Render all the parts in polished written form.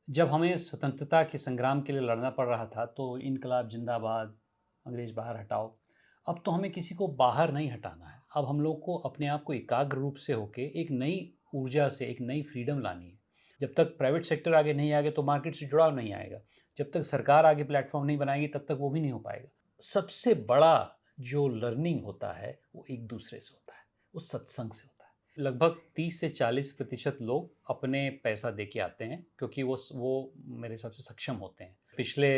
जब हमें स्वतंत्रता के संग्राम के लिए लड़ना पड़ रहा था तो इनकलाब जिंदाबाद, अंग्रेज बाहर हटाओ। अब तो हमें किसी को बाहर नहीं हटाना है। अब हम लोग को अपने आप को एकाग्र रूप से होके एक नई ऊर्जा से एक नई फ्रीडम लानी है। जब तक प्राइवेट सेक्टर आगे नहीं आएगा तो मार्केट से जुड़ाव नहीं आएगा। जब तक सरकार आगे प्लेटफॉर्म नहीं बनाएगी तब तक वो भी नहीं हो पाएगा। सबसे बड़ा जो लर्निंग होता है वो एक दूसरे से होता है, वो सत्संग से होता है। लगभग 30 से 40% लोग अपने पैसा दे के आते हैं क्योंकि वो मेरे हिसाब से सक्षम होते हैं। पिछले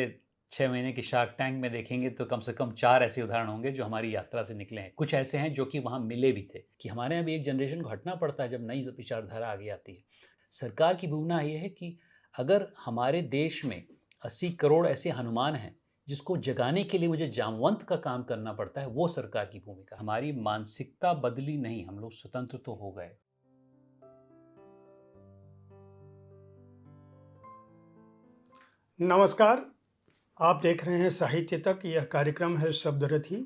6 महीने की शार्क टैंक में देखेंगे तो कम से कम 4 ऐसे उदाहरण होंगे जो हमारी यात्रा से निकले हैं। कुछ ऐसे हैं जो कि वहाँ मिले भी थे कि हमारे यहाँ भी एक जनरेशन को हटना पड़ता है जब नई विचारधारा आगे आती है। सरकार की भूमिका ये है कि अगर हमारे देश में 80 करोड़ ऐसे हनुमान हैं जिसको जगाने के लिए मुझे जामवंत का काम करना पड़ता है, वो सरकार की भूमिका। हमारी मानसिकता बदली नहीं, हम लोग स्वतंत्र तो हो गए। नमस्कार। आप देख रहे हैं साहित्य तक। यह कार्यक्रम है शब्दरथी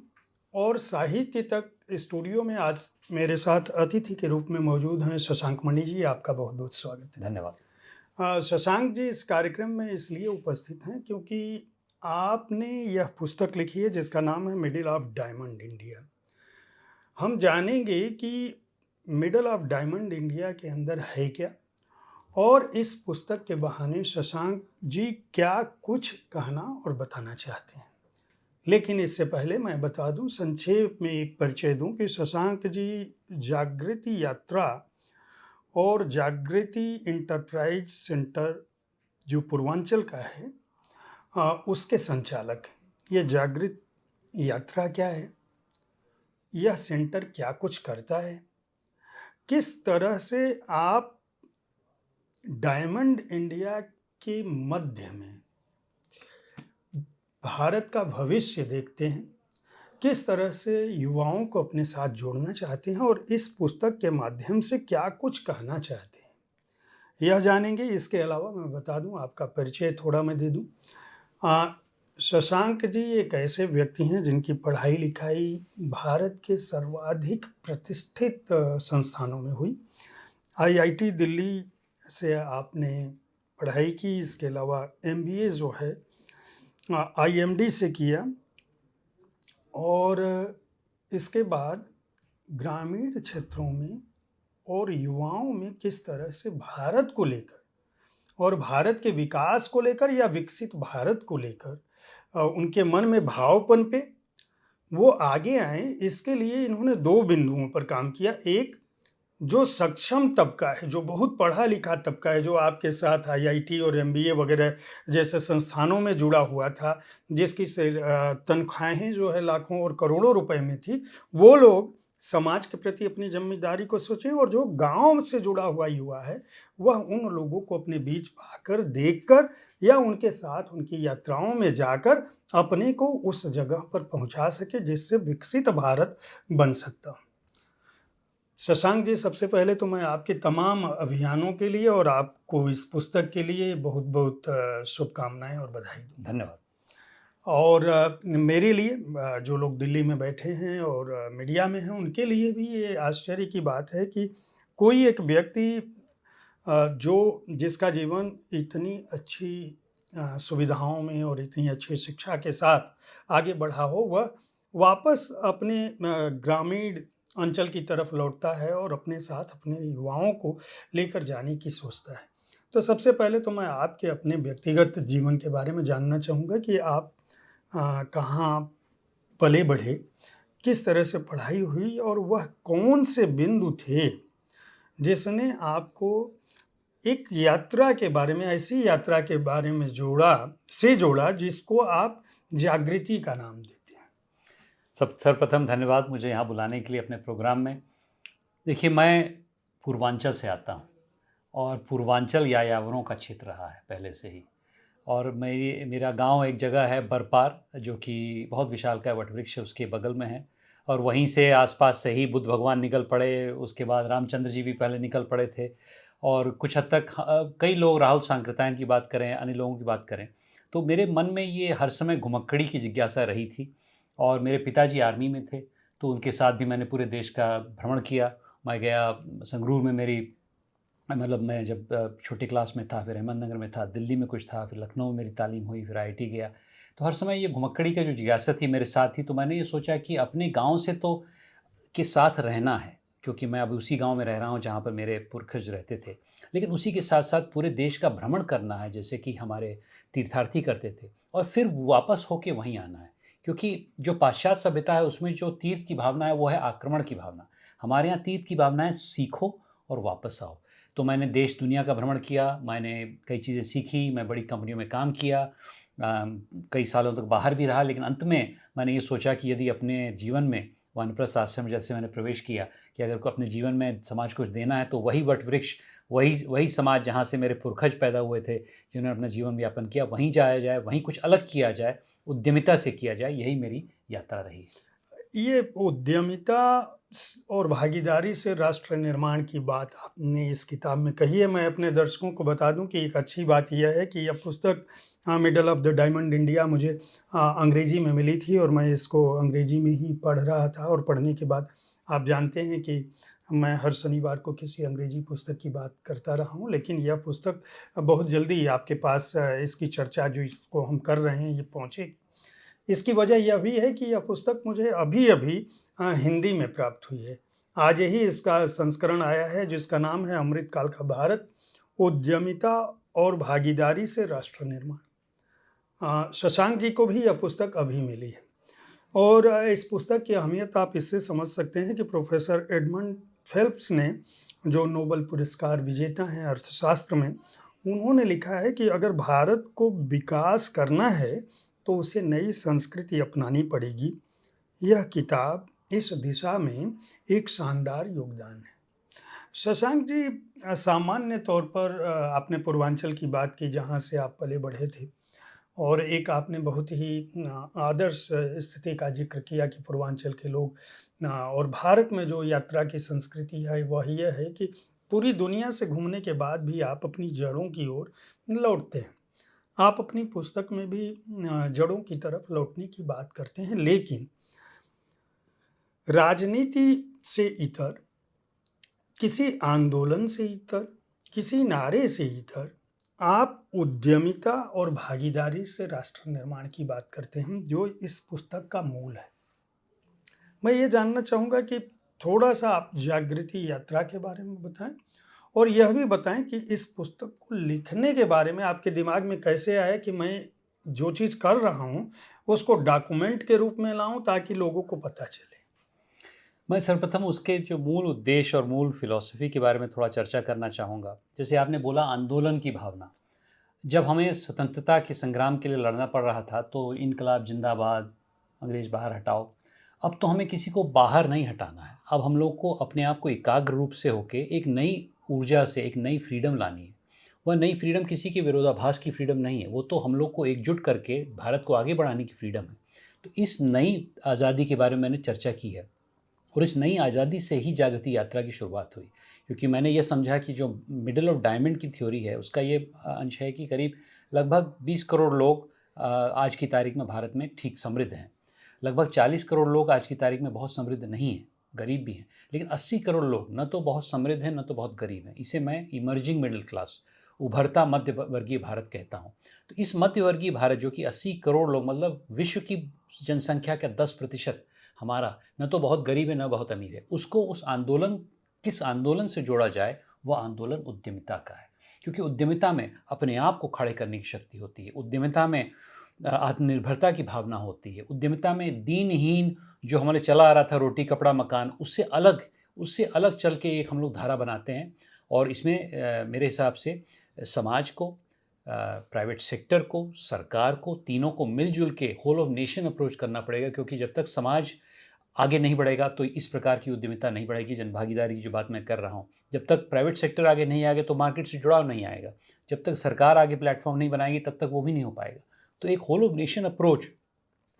और साहित्य तक स्टूडियो में आज मेरे साथ अतिथि के रूप में मौजूद हैं शशांक मणि जी। आपका बहुत बहुत स्वागत है। धन्यवाद। शशांक जी इस कार्यक्रम में इसलिए उपस्थित हैं क्योंकि आपने यह पुस्तक लिखी है जिसका नाम है मिडिल ऑफ डायमंड इंडिया। हम जानेंगे कि मिडल ऑफ डायमंड इंडिया के अंदर है क्या, और इस पुस्तक के बहाने शशांक जी क्या कुछ कहना और बताना चाहते हैं। लेकिन इससे पहले मैं बता दूं, संक्षेप में एक परिचय दूं कि शशांक जी जागृति यात्रा और जागृति इंटरप्राइज सेंटर जो पूर्वांचल का है उसके संचालक हैं। ये जागृत यात्रा क्या है, यह सेंटर क्या कुछ करता है, किस तरह से आप डायमंड इंडिया के मध्य में भारत का भविष्य देखते हैं, किस तरह से युवाओं को अपने साथ जोड़ना चाहते हैं और इस पुस्तक के माध्यम से क्या कुछ कहना चाहते हैं, यह जानेंगे। इसके अलावा मैं बता दूं, आपका परिचय थोड़ा मैं दे दूं। शशांक जी एक ऐसे व्यक्ति हैं जिनकी पढ़ाई लिखाई भारत के सर्वाधिक प्रतिष्ठित संस्थानों में हुई। आईआईटी दिल्ली से आपने पढ़ाई की। इसके अलावा एमबीए जो है आईएमडी से किया और इसके बाद ग्रामीण क्षेत्रों में और युवाओं में किस तरह से भारत को लेकर और भारत के विकास को लेकर या विकसित भारत को लेकर उनके मन में भाव पनपे, वो आगे आए। इसके लिए इन्होंने दो बिंदुओं पर काम किया। एक, जो सक्षम तबका है, जो बहुत पढ़ा लिखा तबका है, जो आपके साथ आईआईटी और एमबीए वगैरह जैसे संस्थानों में जुड़ा हुआ था, जिसकी तनख्वाहें जो है लाखों और करोड़ों रुपए में थी, वो लोग समाज के प्रति अपनी जिम्मेदारी को सोचें। और जो गांव से जुड़ा हुआ युवा है, वह उन लोगों को अपने बीच पाकर, देखकर या उनके साथ उनकी यात्राओं में जाकर अपने को उस जगह पर पहुंचा सके जिससे विकसित भारत बन सकता। शशांक जी, सबसे पहले तो मैं आपके तमाम अभियानों के लिए और आपको इस पुस्तक के लिए बहुत बहुत शुभकामनाएं और बधाई दूँ। धन्यवाद। और मेरे लिए, जो लोग दिल्ली में बैठे हैं और मीडिया में हैं, उनके लिए भी ये आश्चर्य की बात है कि कोई एक व्यक्ति जो जिसका जीवन इतनी अच्छी सुविधाओं में और इतनी अच्छी शिक्षा के साथ आगे बढ़ा हो, वह वापस अपने ग्रामीण अंचल की तरफ लौटता है और अपने साथ अपने युवाओं को लेकर जाने की सोचता है। तो सबसे पहले तो मैं आपके अपने व्यक्तिगत जीवन के बारे में जानना चाहूँगा कि आप कहाँ पले बढ़े, किस तरह से पढ़ाई हुई और वह कौन से बिंदु थे जिसने आपको एक यात्रा के बारे में, ऐसी यात्रा के बारे में जोड़ा जिसको आप जागृति का नाम देते हैं। सर्वप्रथम धन्यवाद मुझे यहाँ बुलाने के लिए अपने प्रोग्राम में। देखिए, मैं पूर्वांचल से आता हूँ और पूर्वांचल यायावरों का क्षेत्र रहा है पहले से ही। और मेरा गांव एक जगह है बरपार, जो कि बहुत विशालकाय वटवृक्ष उसके बगल में है। और वहीं से आसपास से ही बुद्ध भगवान निकल पड़े, उसके बाद रामचंद्र जी भी पहले निकल पड़े थे। और कुछ हद तक कई लोग, राहुल सांकृत्यायन की बात करें, अन्य लोगों की बात करें, तो मेरे मन में ये हर समय घुमक्कड़ी की जिज्ञासा रही थी। और मेरे पिताजी आर्मी में थे, तो उनके साथ भी मैंने पूरे देश का भ्रमण किया। मैं गया, संगरूर में मेरी मतलब मैं जब छोटी क्लास में था, फिर अहमदनगर में था, दिल्ली में कुछ था, फिर लखनऊ में मेरी तालीम हुई, फिर आईआईटी गया। तो हर समय ये घुमक्कड़ी का जो जिज्ञासा थी मेरे साथ थी, तो मैंने ये सोचा कि अपने गाँव से तो के साथ रहना है, क्योंकि मैं अभी उसी गाँव में रह रहा हूँ जहाँ पर मेरे पुरखज रहते थे। लेकिन उसी के साथ-साथ पूरे देश का भ्रमण करना है, जैसे कि हमारे तीर्थार्थी करते थे, और फिर वापस होके वहीं आना है। क्योंकि जो पाश्चात्य सभ्यता है उसमें जो तीर्थ की भावना है वो है आक्रमण की भावना। हमारे यहाँ तीर्थ की भावना है सीखो और वापस आओ। तो मैंने देश दुनिया का भ्रमण किया, मैंने कई चीज़ें सीखी, मैं बड़ी कंपनियों में काम किया, कई सालों तक बाहर भी रहा, लेकिन अंत में मैंने ये सोचा कि यदि अपने जीवन में वानप्रस्थ आश्रम जैसे मैंने प्रवेश किया कि अगर को अपने जीवन में समाज को कुछ देना है तो वही वट वृक्ष, वही वही समाज जहाँ से मेरे पुरखज पैदा हुए थे, जिन्होंने अपना जीवन यापन किया, वहीं जाया जाए, वहीं कुछ अलग किया जाए, उद्यमिता से किया जाए, यही मेरी यात्रा रही। ये उद्यमिता और भागीदारी से राष्ट्र निर्माण की बात आपने इस किताब में कही है। मैं अपने दर्शकों को बता दूं कि एक अच्छी बात यह है कि यह पुस्तक middle of the diamond India मुझे अंग्रेजी में मिली थी और मैं इसको अंग्रेजी में ही पढ़ रहा था। और पढ़ने के बाद आप जानते हैं कि मैं हर शनिवार को किसी अंग्रेजी पुस्तक की बात करता रहा हूँ, लेकिन यह पुस्तक बहुत जल्दी आपके पास इसकी चर्चा जो इसको हम कर रहे हैं ये पहुँचेगी। इसकी वजह यह भी है कि यह पुस्तक मुझे अभी-अभी हिंदी में प्राप्त हुई है। आज ही इसका संस्करण आया है जिसका नाम है अमृतकाल का भारत, उद्यमिता और भागीदारी से राष्ट्र निर्माण। शशांक जी को भी यह पुस्तक अभी मिली है और इस पुस्तक की अहमियत आप इससे समझ सकते हैं कि प्रोफेसर एडमंड फेल्प्स ने, जो नोबेल पुरस्कार विजेता हैं अर्थशास्त्र में, उन्होंने लिखा है कि अगर भारत को विकास करना है तो उसे नई संस्कृति अपनानी पड़ेगी। यह किताब इस दिशा में एक शानदार योगदान है। शशांक जी, सामान्य तौर पर आपने पूर्वांचल की बात की जहाँ से आप पले बढ़े थे, और एक आपने बहुत ही आदर्श स्थिति का जिक्र किया कि पूर्वांचल के लोग और भारत में जो यात्रा की संस्कृति है वह यह है कि पूरी दुनिया से घूमने के बाद भी आप अपनी जड़ों की ओर लौटते हैं। आप अपनी पुस्तक में भी जड़ों की तरफ लौटने की बात करते हैं, लेकिन राजनीति से इतर, किसी आंदोलन से इतर, किसी नारे से इतर, आप उद्यमिता और भागीदारी से राष्ट्र निर्माण की बात करते हैं, जो इस पुस्तक का मूल है। मैं ये जानना चाहूँगा कि थोड़ा-सा आप जागृति यात्रा के बारे में बताएँ और यह भी बताएँ कि इस पुस्तक को लिखने के बारे में आपके दिमाग में कैसे आया कि मैं जो चीज़ कर रहा हूँ, उसको डॉक्यूमेंट के रूप में लाऊँ ताकि लोगों को पता चले? मैं सर्वप्रथम उसके जो मूल उद्देश्य और मूल फ़िलॉसफ़ी के बारे में थोड़ा चर्चा करना चाहूँगा। जैसे आपने बोला आंदोलन की भावना, जब हमें स्वतंत्रता के संग्राम के लिए लड़ना पड़ रहा था, तो इनकलाब ज़िंदाबाद, अंग्रेज़ बाहर हटाओ। अब तो हमें किसी को बाहर नहीं हटाना है। अब हम लोग को अपने आप को एकाग्र रूप से होके एक नई ऊर्जा से एक नई फ्रीडम लानी है। वह नई फ्रीडम किसी के विरोधाभास की फ्रीडम नहीं है, वो तो हम लोग को एकजुट करके भारत को आगे बढ़ाने की फ्रीडम है। तो इस नई आज़ादी के बारे में मैंने चर्चा की है और इस नई आज़ादी से ही जागृति यात्रा की शुरुआत हुई। क्योंकि मैंने ये समझा कि जो मिडल ऑफ डायमंड की थ्योरी है उसका ये अंश है कि करीब लगभग 20 करोड़ लोग आज की तारीख में भारत में ठीक समृद्ध हैं। लगभग 40 करोड़ लोग आज की तारीख में बहुत समृद्ध नहीं हैं, गरीब भी हैं। लेकिन 80 करोड़ लोग न तो बहुत समृद्ध हैं, न तो बहुत गरीब हैं। इसे मैं इमर्जिंग मिडिल क्लास, उभरता मध्य वर्गीय भारत कहता हूँ। तो इस मध्य वर्गीय भारत जो कि 80 करोड़ लोग, मतलब विश्व की जनसंख्या का 10% हमारा, न तो बहुत गरीब है न बहुत अमीर है, उसको उस आंदोलन, किस आंदोलन से जोड़ा जाए, वह आंदोलन उद्यमिता का है। क्योंकि उद्यमिता में अपने आप को खड़े करने की शक्ति होती है, उद्यमिता में आत्मनिर्भरता की भावना होती है, उद्यमिता में दीनहीन जो हमारे चला आ रहा था रोटी कपड़ा मकान, उससे अलग चल के एक हम लोग धारा बनाते हैं। और इसमें मेरे हिसाब से समाज को, प्राइवेट सेक्टर को, सरकार को, तीनों को मिलजुल के होल ऑफ नेशन अप्रोच करना पड़ेगा। क्योंकि जब तक समाज आगे नहीं बढ़ेगा तो इस प्रकार की उद्यमिता नहीं बढ़ेगी। जनभागीदारी की जो बात मैं कर रहा हूँ, जब तक प्राइवेट सेक्टर आगे नहीं आएगा तो मार्केट से जुड़ाव नहीं आएगा। जब तक सरकार आगे प्लेटफॉर्म नहीं बनाएगी तब तक वो भी नहीं हो पाएगा। तो एक होल ऑफ नेशन अप्रोच,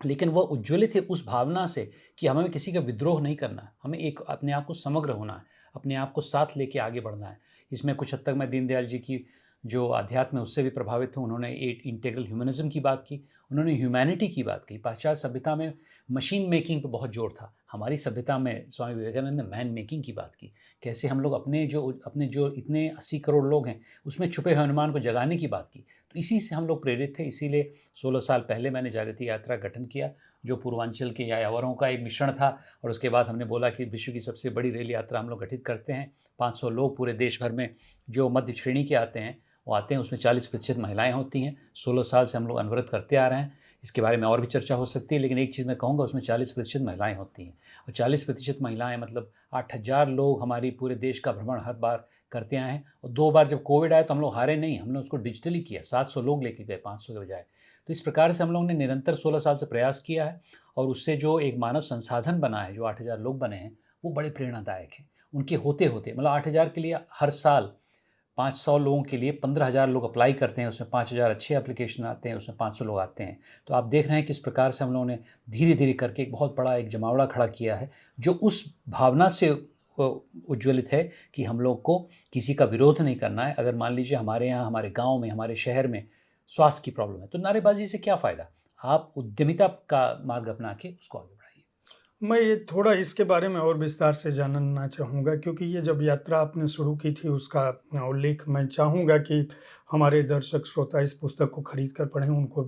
लेकिन वह उज्ज्वलित है उस भावना से कि हमें किसी का विद्रोह नहीं करना है, हमें एक अपने आप को समग्र होना है, अपने आप को साथ लेके आगे बढ़ना है। इसमें कुछ हद तक मैं दीनदयाल जी की जो अध्यात्म है उससे भी प्रभावित हूँ। उन्होंने एक इंटीग्रल ह्यूमनिज़्म की बात की, उन्होंने ह्यूमैनिटी की बात की। पाश्चात्य सभ्यता में मशीन मेकिंग पे बहुत जोर था। हमारी सभ्यता में स्वामी विवेकानंद ने मैन मेकिंग की बात की। कैसे हम लोग अपने जो इतने 80 करोड़ लोग हैं, उसमें छुपे हुए हनुमान को जगाने की बात की। तो इसी से हम लोग प्रेरित थे, इसीलिए 16 साल पहले मैंने जागृति यात्रा गठन किया, जो पूर्वांचल के यायावरों का एक मिश्रण था। और उसके बाद हमने बोला कि विश्व की सबसे बड़ी रेल यात्रा हम लोग गठित करते हैं। 500 लोग पूरे देश भर में जो मध्य श्रेणी के आते हैं, वो आते हैं, उसमें 40% महिलाएँ होती हैं। 16 साल से हम लोग अनवरत करते आ रहे हैं। इसके बारे में और भी चर्चा हो सकती है, लेकिन एक चीज़ मैं कहूँगा, उसमें 40% महिलाएँ होती हैं। और 40% महिलाएँ मतलब 8000 लोग हमारी पूरे देश का भ्रमण हर बार करते आए हैं। और 2 बार जब कोविड आया तो हम लोग हारे नहीं, हमने उसको डिजिटली किया, 700 लोग लेके गए 500 के बजाय। तो इस प्रकार से हम लोगों ने निरंतर 16 साल से प्रयास किया है, और उससे जो एक मानव संसाधन बना है, जो 8000 लोग बने हैं, वो बड़े प्रेरणादायक हैं। उनके होते-होते मतलब 8000 के लिए हर साल 500 लोगों के लिए 15,000 लोग अप्लाई करते हैं, उसमें 5,000 अच्छे एप्लीकेशन आते हैं, उसमें 500 लोग आते हैं। तो आप देख रहे हैं किस प्रकार से हम लोगों ने धीरे-धीरे करके एक बहुत बड़ा एक जमावड़ा खड़ा किया है, जो उस भावना से उज्ज्वलित है कि हम लोग को किसी का विरोध नहीं करना है। अगर मान लीजिए हमारे यहाँ, हमारे गाँव में, हमारे शहर में स्वास्थ्य की प्रॉब्लम है, तो नारेबाज़ी से क्या फ़ायदा? आप उद्यमिता का मार्ग अपना के उसको आगे बढ़ाइए। मैं ये थोड़ा इसके बारे में और विस्तार से जानना चाहूँगा, क्योंकि ये जब यात्रा आपने शुरू की थी उसका उल्लेख मैं चाहूँगा कि हमारे दर्शक श्रोता इस पुस्तक को खरीद कर पढ़ें, उनको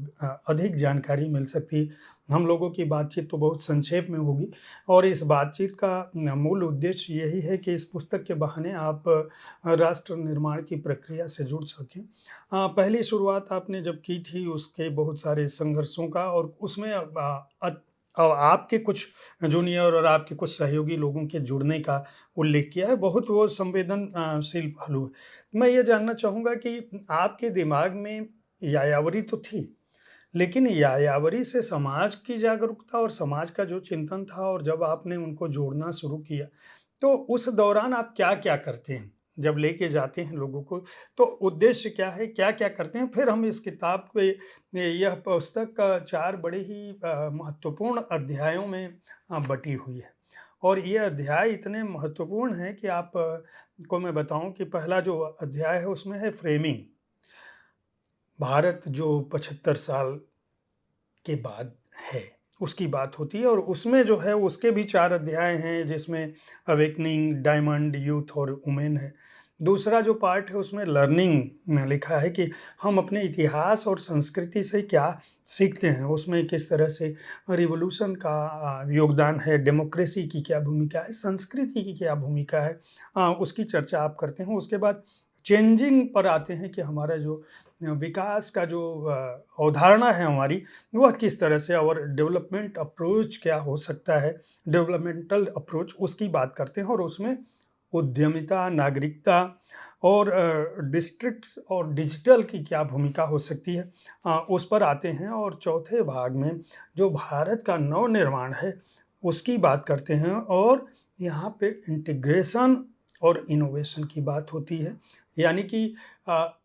अधिक जानकारी मिल सकती। हम लोगों की बातचीत तो बहुत संक्षेप में होगी, और इस बातचीत का मूल उद्देश्य यही है कि इस पुस्तक के बहाने आप राष्ट्र निर्माण की प्रक्रिया से जुड़ सकें। पहली शुरुआत आपने जब की थी उसके बहुत सारे संघर्षों का, और उसमें आपके कुछ जूनियर और आपके कुछ सहयोगी लोगों के जुड़ने का उल्लेख किया है, बहुत वो संवेदनशील पहलू है। मैं ये जानना चाहूँगा कि आपके दिमाग में यायावरी तो थी, लेकिन यायावरी से समाज की जागरूकता और समाज का जो चिंतन था, और जब आपने उनको जोड़ना शुरू किया, तो उस दौरान आप क्या-क्या करते हैं? जब लेके जाते हैं लोगों को, तो उद्देश्य क्या है? क्या-क्या करते हैं? फिर हम इस किताब पे यह पुस्तक 4 बड़े ही महत्वपूर्ण अध्यायों में बटी हुई है, और ये अध्याय इतने महत्वपूर्ण हैं कि आप को मैं बताऊँ कि पहला जो अध्याय है उसमें है फ्रेमिंग। भारत जो 75 साल के बाद है, उसकी बात होती है, और उसमें जो है उसके भी 4 अध्याय हैं, जिसमें अवेकनिंग, डायमंड, यूथ और वुमेन है। दूसरा जो पार्ट है उसमें लर्निंग लिखा है कि हम अपने इतिहास और संस्कृति से क्या सीखते हैं, उसमें किस तरह से रिवॉल्यूशन का योगदान है, डेमोक्रेसी की क्या भूमिका है, संस्कृति की क्या भूमिका है, उसकी चर्चा आप करते हैं। उसके बाद चेंजिंग पर आते हैं कि हमारा जो विकास का जो अवधारणा है हमारी, वह किस तरह से, और डेवलपमेंट अप्रोच क्या हो सकता है, डेवलपमेंटल अप्रोच, उसकी बात करते हैं। और उसमें उद्यमिता, नागरिकता और डिस्ट्रिक्ट्स और डिजिटल की क्या भूमिका हो सकती है, उस पर आते हैं। और चौथे भाग में जो भारत का नवनिर्माण है, उसकी बात करते हैं, और यहाँ पे इंटीग्रेशन और इनोवेशन की बात होती है। यानी कि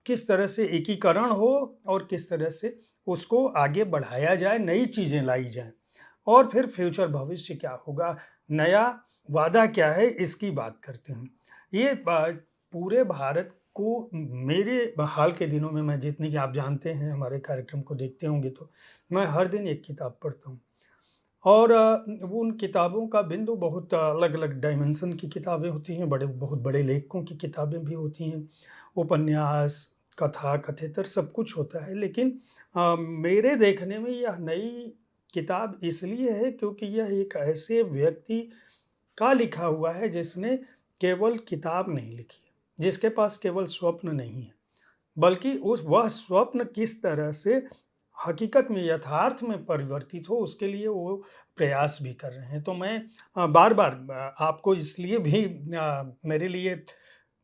किस तरह से एकीकरण हो, और किस तरह से उसको आगे बढ़ाया जाए, नई चीज़ें लाई जाएँ। और फिर फ्यूचर भविष्य क्या होगा, नया वादा क्या है, इसकी बात करते हैं। ये पूरे भारत को मेरे हाल के दिनों में, मैं जितनी कि आप जानते हैं हमारे कार्यक्रम को देखते होंगे, तो मैं हर दिन एक किताब पढ़ता हूँ। और वो उन किताबों का बिंदु बहुत अलग-अलग डायमेंशन की किताबें होती हैं, बहुत बड़े लेखकों की किताबें भी होती हैं, उपन्यास, कथा, कथेतर सब कुछ होता है। लेकिन मेरे देखने में यह नई किताब इसलिए है क्योंकि यह एक ऐसे व्यक्ति का लिखा हुआ है जिसने केवल किताब नहीं लिखी है, जिसके पास केवल स्वप्न नहीं है, बल्कि उस वह स्वप्न किस तरह से हकीकत में, यथार्थ में परिवर्तित हो, उसके लिए वो प्रयास भी कर रहे हैं। तो मैं बार-बार आपको इसलिए भी मेरे लिए,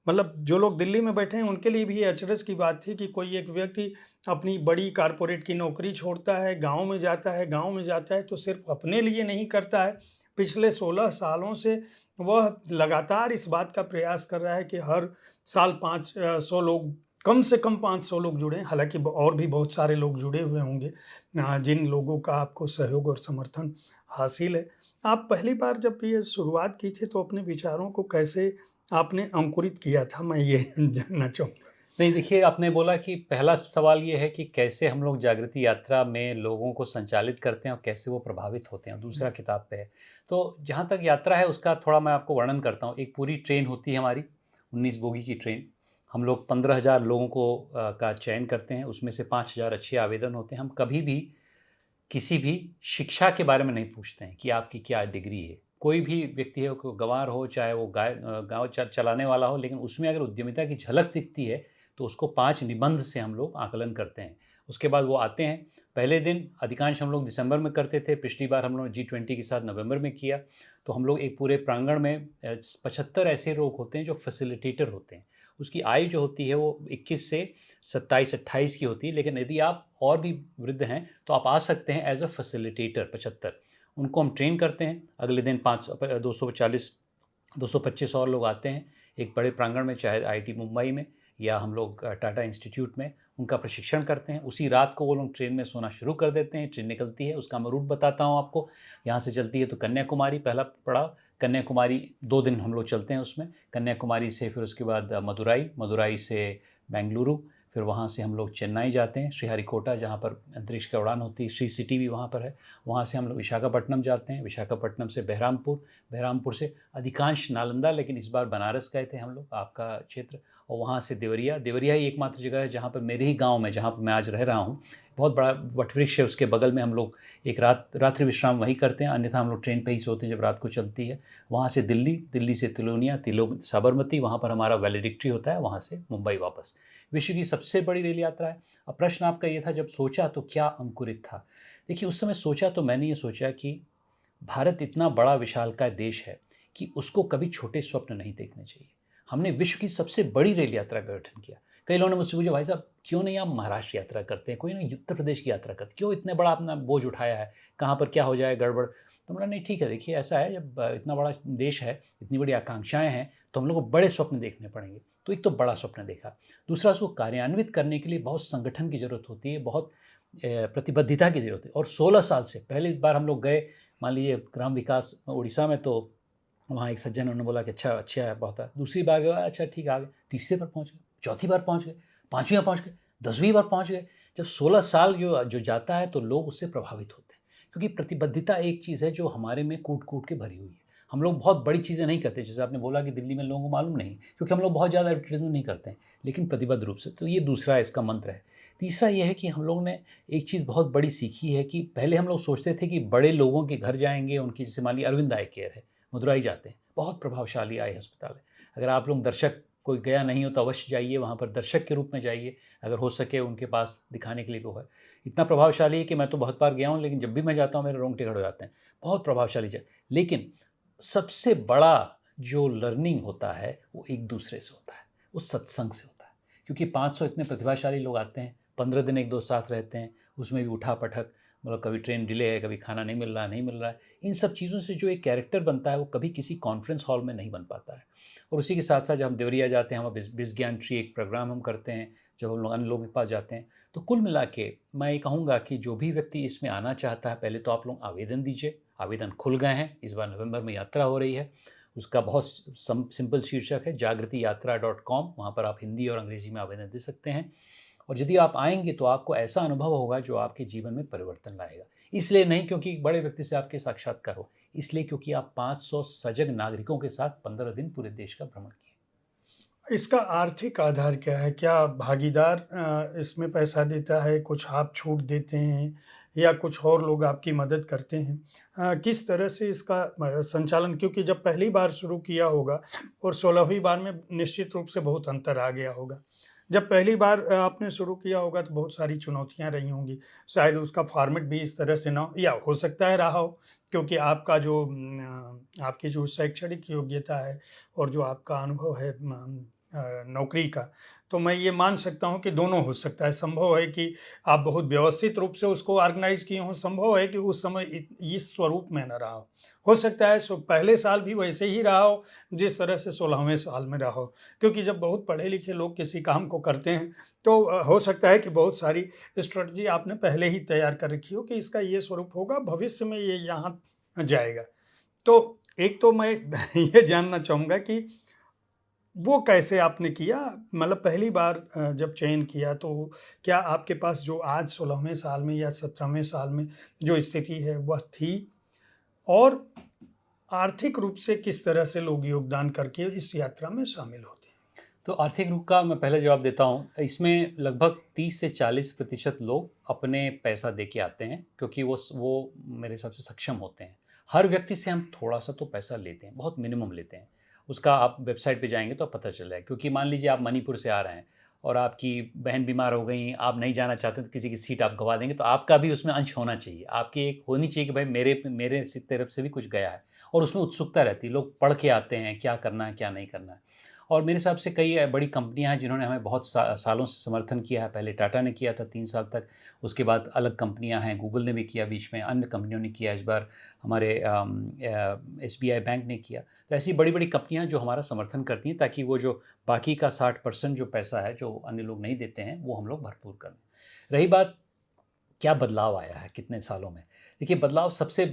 मतलब जो लोग दिल्ली में बैठे हैं उनके लिए भी ये अचरज की बात थी कि कोई एक व्यक्ति अपनी बड़ी कॉर्पोरेट की नौकरी छोड़ता है, गाँव में जाता है, गाँव में जाता है तो सिर्फ़ अपने लिए नहीं करता है। पिछले 16 सालों से वह लगातार इस बात का प्रयास कर रहा है कि हर साल 500 लोग, कम से कम 500 लोग जुड़ें। हालाँकि ब और भी बहुत सारे लोग जुड़े हुए होंगे, जिन लोगों का आपको सहयोग और समर्थन हासिल है। आप पहली बार जब ये शुरुआत की थी तो अपने विचारों को कैसे आपने अंकुरित किया था, मैं ये जानना चाहूँगा? नहीं, देखिए, आपने बोला कि पहला सवाल ये है कि कैसे हम लोग जागृति यात्रा में लोगों को संचालित करते हैं और कैसे वो प्रभावित होते हैं, दूसरा किताब पे है। तो जहाँ तक यात्रा है उसका थोड़ा मैं आपको वर्णन करता हूँ। एक पूरी ट्रेन होती है हमारी, 19 बोगी की ट्रेन। हम लोग 15,000 लोगों को का चयन करते हैं, उसमें से 5,000 अच्छे आवेदन होते हैं। हम कभी भी किसी भी शिक्षा के बारे में नहीं पूछते हैं कि आपकी क्या डिग्री है। कोई भी व्यक्ति है, कोई गँवार हो, चाहे वो गाँव चलाने वाला हो, लेकिन उसमें अगर उद्यमिता की झलक दिखती है, तो उसको 5 निबंध से हम लोग आकलन करते हैं। उसके बाद वो आते हैं। पहले दिन अधिकांश हम लोग दिसंबर में करते थे, पिछली बार हम लोग ने G20 के साथ नवंबर में किया। तो हम लोग एक पूरे प्रांगण में 75 ऐसे लोग होते हैं जो फैसिलिटेटर होते हैं। उसकी आयु जो होती है वो 21 से 27-28 की होती है, लेकिन यदि आप और भी वृद्ध हैं तो आप आ सकते हैं एज अ फैसिलिटेटर 75। उनको हम ट्रेन करते हैं। अगले दिन 240 225 और लोग आते हैं एक बड़े प्रांगण में, चाहे आईआईटी मुंबई में या हम लोग टाटा इंस्टीट्यूट में उनका प्रशिक्षण करते हैं। उसी रात को वो लोग ट्रेन में सोना शुरू कर देते हैं। ट्रेन निकलती है, उसका मैं रूट बताता हूँ आपको। यहाँ से चलती है तो कन्याकुमारी पहला पड़ाव। कन्याकुमारी 2 दिन हम लोग चलते हैं उसमें। कन्याकुमारी से फिर उसके बाद मदुराई, मदुराई से बेंगलुरु, फिर वहाँ से हम लोग चेन्नई जाते हैं, श्रीहरिकोटा जहाँ पर अंतरिक्ष की उड़ान होती है, श्री सिटी भी वहाँ पर है। वहाँ से हम लोग विशाखापट्टनम जाते हैं, विशाखापट्टनम से बहरामपुर, बहरामपुर से अधिकांश नालंदा, लेकिन इस बार बनारस गए थे हम लोग, आपका क्षेत्र। और वहाँ से देवरिया। देवरिया ही एकमात्र जगह है जहाँ पर मेरे ही गाँव में, जहाँ पर मैं आज रह रहा हूँ, बहुत बड़ा वटवृक्ष है, उसके बगल में हम लोग एक रात्रि विश्राम वहीं करते हैं। अन्यथा हम लोग ट्रेन पे ही सोते हैं जब रात को चलती है। वहाँ से दिल्ली, दिल्ली से तिलोनिया, साबरमती, वहाँ पर हमारा वैलिडिक्ट्री होता है, वहाँ से मुंबई वापस। विश्व की सबसे बड़ी रेल यात्रा है। अब प्रश्न आपका ये था, जब सोचा तो क्या अंकुरित था? देखिए, उस समय सोचा तो मैंने ये सोचा कि भारत इतना बड़ा विशालकाय देश है कि उसको कभी छोटे स्वप्न नहीं देखने चाहिए। हमने विश्व की सबसे बड़ी रेल यात्रा का गठन किया। कई लोगों ने मुझसे पूछा, भाई साहब क्यों नहीं आप महाराष्ट्र यात्रा करते हैं, कोई ना उत्तर प्रदेश की यात्रा करते, क्यों इतने बड़ा अपना बोझ उठाया है, कहाँ पर क्या हो जाए गड़बड़। तो मैंने नहीं, ठीक है, देखिए ऐसा है, जब इतना बड़ा देश है, इतनी बड़ी आकांक्षाएं हैं, तो हम लोग को बड़े स्वप्न देखने पड़ेंगे। तो एक तो बड़ा स्वप्न देखा, दूसरा उसको कार्यान्वित करने के लिए बहुत संगठन की ज़रूरत होती है, बहुत प्रतिबद्धता की ज़रूरत है। और 16 साल से पहली बार हम लोग गए, मान लीजिए ग्राम विकास उड़ीसा में, तो वहाँ एक सज्जन, उन्होंने बोला कि अच्छा है, बहुत है। दूसरी बार गए, अच्छा ठीक है, आ गए। तीसरी बार पहुँच गए, चौथी बार पहुँच गए, पाँचवीं बार पहुँच गए, 10वीं बार पहुँच गए। जब 16 साल जो जो जाता है तो लोग उससे प्रभावित होते हैं, क्योंकि प्रतिबद्धता एक चीज़ है जो हमारे में कूट-कूट के भरी हुई है। हम लोग बहुत बड़ी चीज़ें नहीं करते, जैसे आपने बोला कि दिल्ली में लोगों को मालूम नहीं, क्योंकि हम लोग बहुत ज़्यादा एडवर्टाइज़मेंट नहीं करते हैं, लेकिन प्रतिबद्ध रूप से। तो ये दूसरा इसका मंत्र है। तीसरा ये है कि हम लोग ने एक चीज़ बहुत बड़ी सीखी है कि पहले हम लोग सोचते थे कि बड़े लोगों के घर जाएँगे, उनकी, जैसे मान लीजिए अरविंद आई केयर है, मदुराई जाते हैं, बहुत प्रभावशाली आई अस्पताल है। अगर आप लोग दर्शक, कोई गया नहीं हो तो अवश्य जाइए, वहाँ पर दर्शक के रूप में जाइए, अगर हो सके उनके पास दिखाने के लिए वो है। इतना प्रभावशाली है कि मैं तो बहुत बार गया हूँ, लेकिन जब भी मैं जाता हूँ मेरे रोंगटे खड़े हो जाते हैं। बहुत प्रभावशाली जगह। लेकिन सबसे बड़ा जो लर्निंग होता है वो एक दूसरे से होता है, वो सत्संग से होता है। क्योंकि 500 इतने प्रतिभाशाली लोग आते हैं, 15 दिन एक दो साथ रहते हैं, उसमें भी उठा-पटक, मतलब कभी ट्रेन डिले है, कभी खाना नहीं मिल रहा है, नहीं मिल रहा है। इन सब चीज़ों से जो एक कैरेक्टर बनता है वो कभी किसी कॉन्फ्रेंस हॉल में नहीं बन पाता है। और उसी के साथ-साथ जब हम देवरिया जाते हैं, वहाँ बिज़ ज्ञान ट्री एक प्रोग्राम हम करते हैं, जब हम लोग अन्य लोगों के पास जाते हैं। तो कुल मिला के मैं ये कहूँगा कि जो भी व्यक्ति इसमें आना चाहता है, पहले तो आप लोग आवेदन दीजिए। आवेदन खुल गए हैं, इस बार नवंबर में यात्रा हो रही है। उसका बहुत सिंपल शीर्षक है jagritiYatra.com, वहाँ पर आप हिंदी और अंग्रेजी में आवेदन दे सकते हैं। और यदि आप आएँगे तो आपको ऐसा अनुभव होगा जो आपके जीवन में परिवर्तन लाएगा। इसलिए नहीं क्योंकि बड़े व्यक्ति से आपके साक्षात्कार हो, इसलिए क्योंकि आप 500 सजग नागरिकों के साथ 15 दिन पूरे देश का भ्रमण किए। इसका आर्थिक आधार क्या है? क्या भागीदार इसमें पैसा देता है, कुछ आप छूट देते हैं या कुछ और लोग आपकी मदद करते हैं? किस तरह से इसका संचालन, क्योंकि जब पहली बार शुरू किया होगा और 16वीं बार में निश्चित रूप से बहुत अंतर आ गया होगा। जब पहली बार आपने शुरू किया होगा तो बहुत सारी चुनौतियाँ रही होंगी। शायद उसका फॉर्मेट भी इस तरह से ना हो, या हो सकता है रहा हो, क्योंकि आपका जो आपकी जो शैक्षणिक योग्यता है और जो आपका अनुभव है नौकरी का, तो मैं ये मान सकता हूँ कि दोनों हो सकता है। संभव है कि आप बहुत व्यवस्थित रूप से उसको ऑर्गेनाइज़ किए हों, संभव है कि उस समय इस स्वरूप में ना रहा हो। हो सकता है पहले साल भी वैसे ही रहा हो, जिस तरह से 16वें साल में रहा हो। क्योंकि जब बहुत पढ़े-लिखे लोग किसी काम को करते हैं, तो हो सकता है कि बहुत सारी स्ट्रैटेजी आपने पहले ही तैयार कर रखी हो कि इसका ये स्वरूप होगा, भविष्य में ये यहाँ जाएगा। तो एक तो मैं ये जानना चाहूँगा कि वो कैसे आपने किया? मतलब पहली बार जब चयन किया तो क्या आपके पास जो आज 16वें साल में या 17वें साल में जो स्थिति है वह थी? और आर्थिक रूप से किस तरह से लोग योगदान करके इस यात्रा में शामिल होते हैं? तो आर्थिक रूप का मैं पहले जवाब देता हूँ। इसमें लगभग 30 से 40% लोग अपने पैसा दे के आते हैं, क्योंकि वो मेरे हिसाब से सक्षम होते हैं। हर व्यक्ति से हम थोड़ा-सा तो पैसा लेते हैं, बहुत मिनिमम लेते हैं। उसका आप वेबसाइट पे जाएँगे तो पता चल जाएगा, क्योंकि मान लीजिए आप मणिपुर से आ रहे हैं और आपकी बहन बीमार हो गई, आप नहीं जाना चाहते तो किसी की सीट आप गँवा देंगे, तो आपका भी उसमें अंश होना चाहिए। आपकी एक होनी चाहिए कि भाई मेरे मेरे तरफ से भी कुछ गया है, और उसमें उत्सुकता रहती है। लोग पढ़ के आते हैं, क्या करना है, क्या नहीं करना है। और मेरे हिसाब से कई बड़ी कंपनियां हैं जिन्होंने हमें बहुत सालों से समर्थन किया है। पहले टाटा ने किया था 3 साल तक, उसके बाद अलग कंपनियां हैं, गूगल ने भी किया बीच में, अन्य कंपनियों ने किया, इस बार हमारे SBI बैंक ने किया। तो ऐसी बड़ी बड़ी कंपनियां जो हमारा समर्थन करती हैं, ताकि वो जो बाकी का 60% जो पैसा है जो अन्य लोग नहीं देते हैं वो हम लोग भरपूर करें। रही बात क्या बदलाव आया है कितने सालों में, देखिए बदलाव सबसे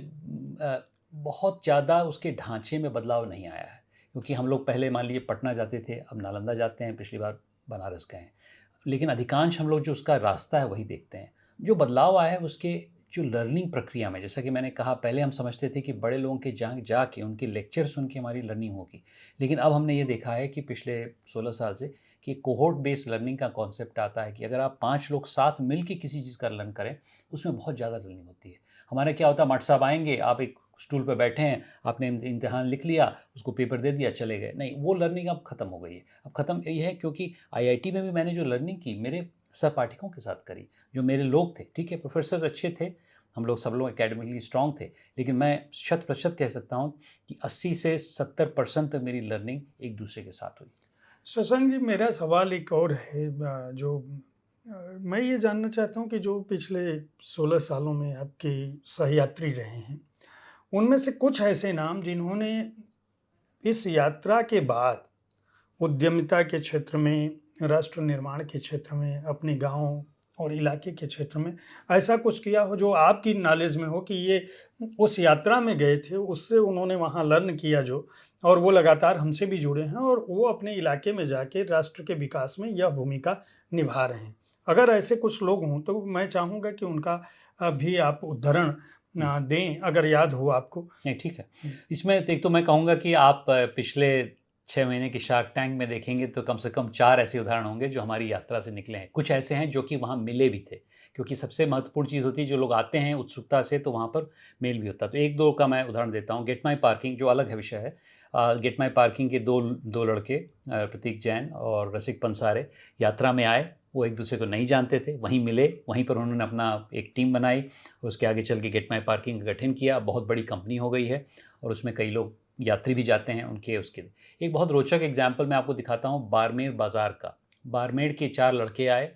बहुत ज़्यादा उसके ढांचे में बदलाव नहीं आया है, क्योंकि हम लोग पहले मान लीजिए पटना जाते थे, अब नालंदा जाते हैं, पिछली बार बनारस गए हैं। लेकिन अधिकांश हम लोग जो उसका रास्ता है वही देखते हैं। जो बदलाव आया है उसके जो लर्निंग प्रक्रिया में, जैसा कि मैंने कहा, पहले हम समझते थे कि बड़े लोगों के जहाँ जाके उनके लेक्चर सुन के हमारी लर्निंग होगी। लेकिन अब हमने ये देखा है कि पिछले 16 साल से कि कोहोर्ट बेस्ड लर्निंग का कॉन्सेप्ट आता है, कि अगर आप 5 लोग साथ मिल के किसी चीज़ का लर्न करें, उसमें बहुत ज़्यादा लर्निंग होती है। हमारे क्या होता है, मास्टर साहब आएँगे, आप एक स्टूल पे बैठे हैं, आपने इम्तिहान लिख लिया, उसको पेपर दे दिया, चले गए। नहीं, वो लर्निंग अब ख़त्म हो गई है। अब ख़त्म ये है क्योंकि IIT में भी मैंने जो लर्निंग की, मेरे सहपाठियों के साथ करी, जो मेरे लोग थे। ठीक है, प्रोफ़ेसर्स अच्छे थे, हम लोग सब लोग एकेडमिकली स्ट्रॉन्ग थे, लेकिन मैं शत प्रतिशत कह सकता हूँ कि 80 से 70% तक मेरी लर्निंग एक दूसरे के साथ हुई। शशांक जी, मेरा सवाल एक और है, मैं ये जानना चाहता हूँ कि जो पिछले 16 सालों में आपके सहयात्री रहे हैं, उनमें से कुछ ऐसे नाम जिन्होंने इस यात्रा के बाद उद्यमिता के क्षेत्र में, राष्ट्र निर्माण के क्षेत्र में, अपने गाँव और इलाके के क्षेत्र में ऐसा कुछ किया हो जो आपकी नॉलेज में हो कि ये उस यात्रा में गए थे, उससे उन्होंने वहाँ लर्न किया जो, और वो लगातार हमसे भी जुड़े हैं और वो अपने इलाके में जाके राष्ट्र के विकास में यह भूमिका निभा रहे हैं। अगर ऐसे कुछ लोग हों तो मैं चाहूँगा कि उनका भी आप उद्धरण दें, अगर याद हो आपको। नहीं, ठीक है। इसमें एक तो मैं कहूँगा कि आप पिछले 6 महीने की शार्क टैंक में देखेंगे तो कम से कम 4 ऐसे उदाहरण होंगे जो हमारी यात्रा से निकले हैं। कुछ ऐसे हैं जो कि वहाँ मिले भी थे, क्योंकि सबसे महत्वपूर्ण चीज़ होती है, जो लोग आते हैं उत्सुकता से तो वहाँ पर मेल भी होता है। तो 1-2 का मैं उदाहरण देता हूँ। गेट माई पार्किंग जो अलग है विषय है। गेट माई पार्किंग के 2 लड़के, प्रतीक जैन और रसिक पंसारे, यात्रा में आए। वो एक दूसरे को नहीं जानते थे, वहीं मिले, वहीं पर उन्होंने अपना एक टीम बनाई, उसके आगे चल के गेट माई पार्किंग का गठन किया। बहुत बड़ी कंपनी हो गई है और उसमें कई लोग यात्री भी जाते हैं उनके उसके। एक बहुत रोचक एग्जाम्पल मैं आपको दिखाता हूँ बाड़मेर बाज़ार का। बाड़मेर के 4 लड़के आए,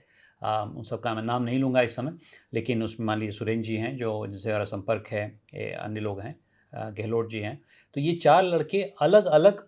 उन सबका मैं नाम नहीं लूँगा इस समय, लेकिन उसमें मान लीजिए सुरेंद्र जी हैं जो जिनसे हमारा संपर्क है, अन्य लोग हैं, गहलोत जी हैं। तो ये 4 लड़के अलग अलग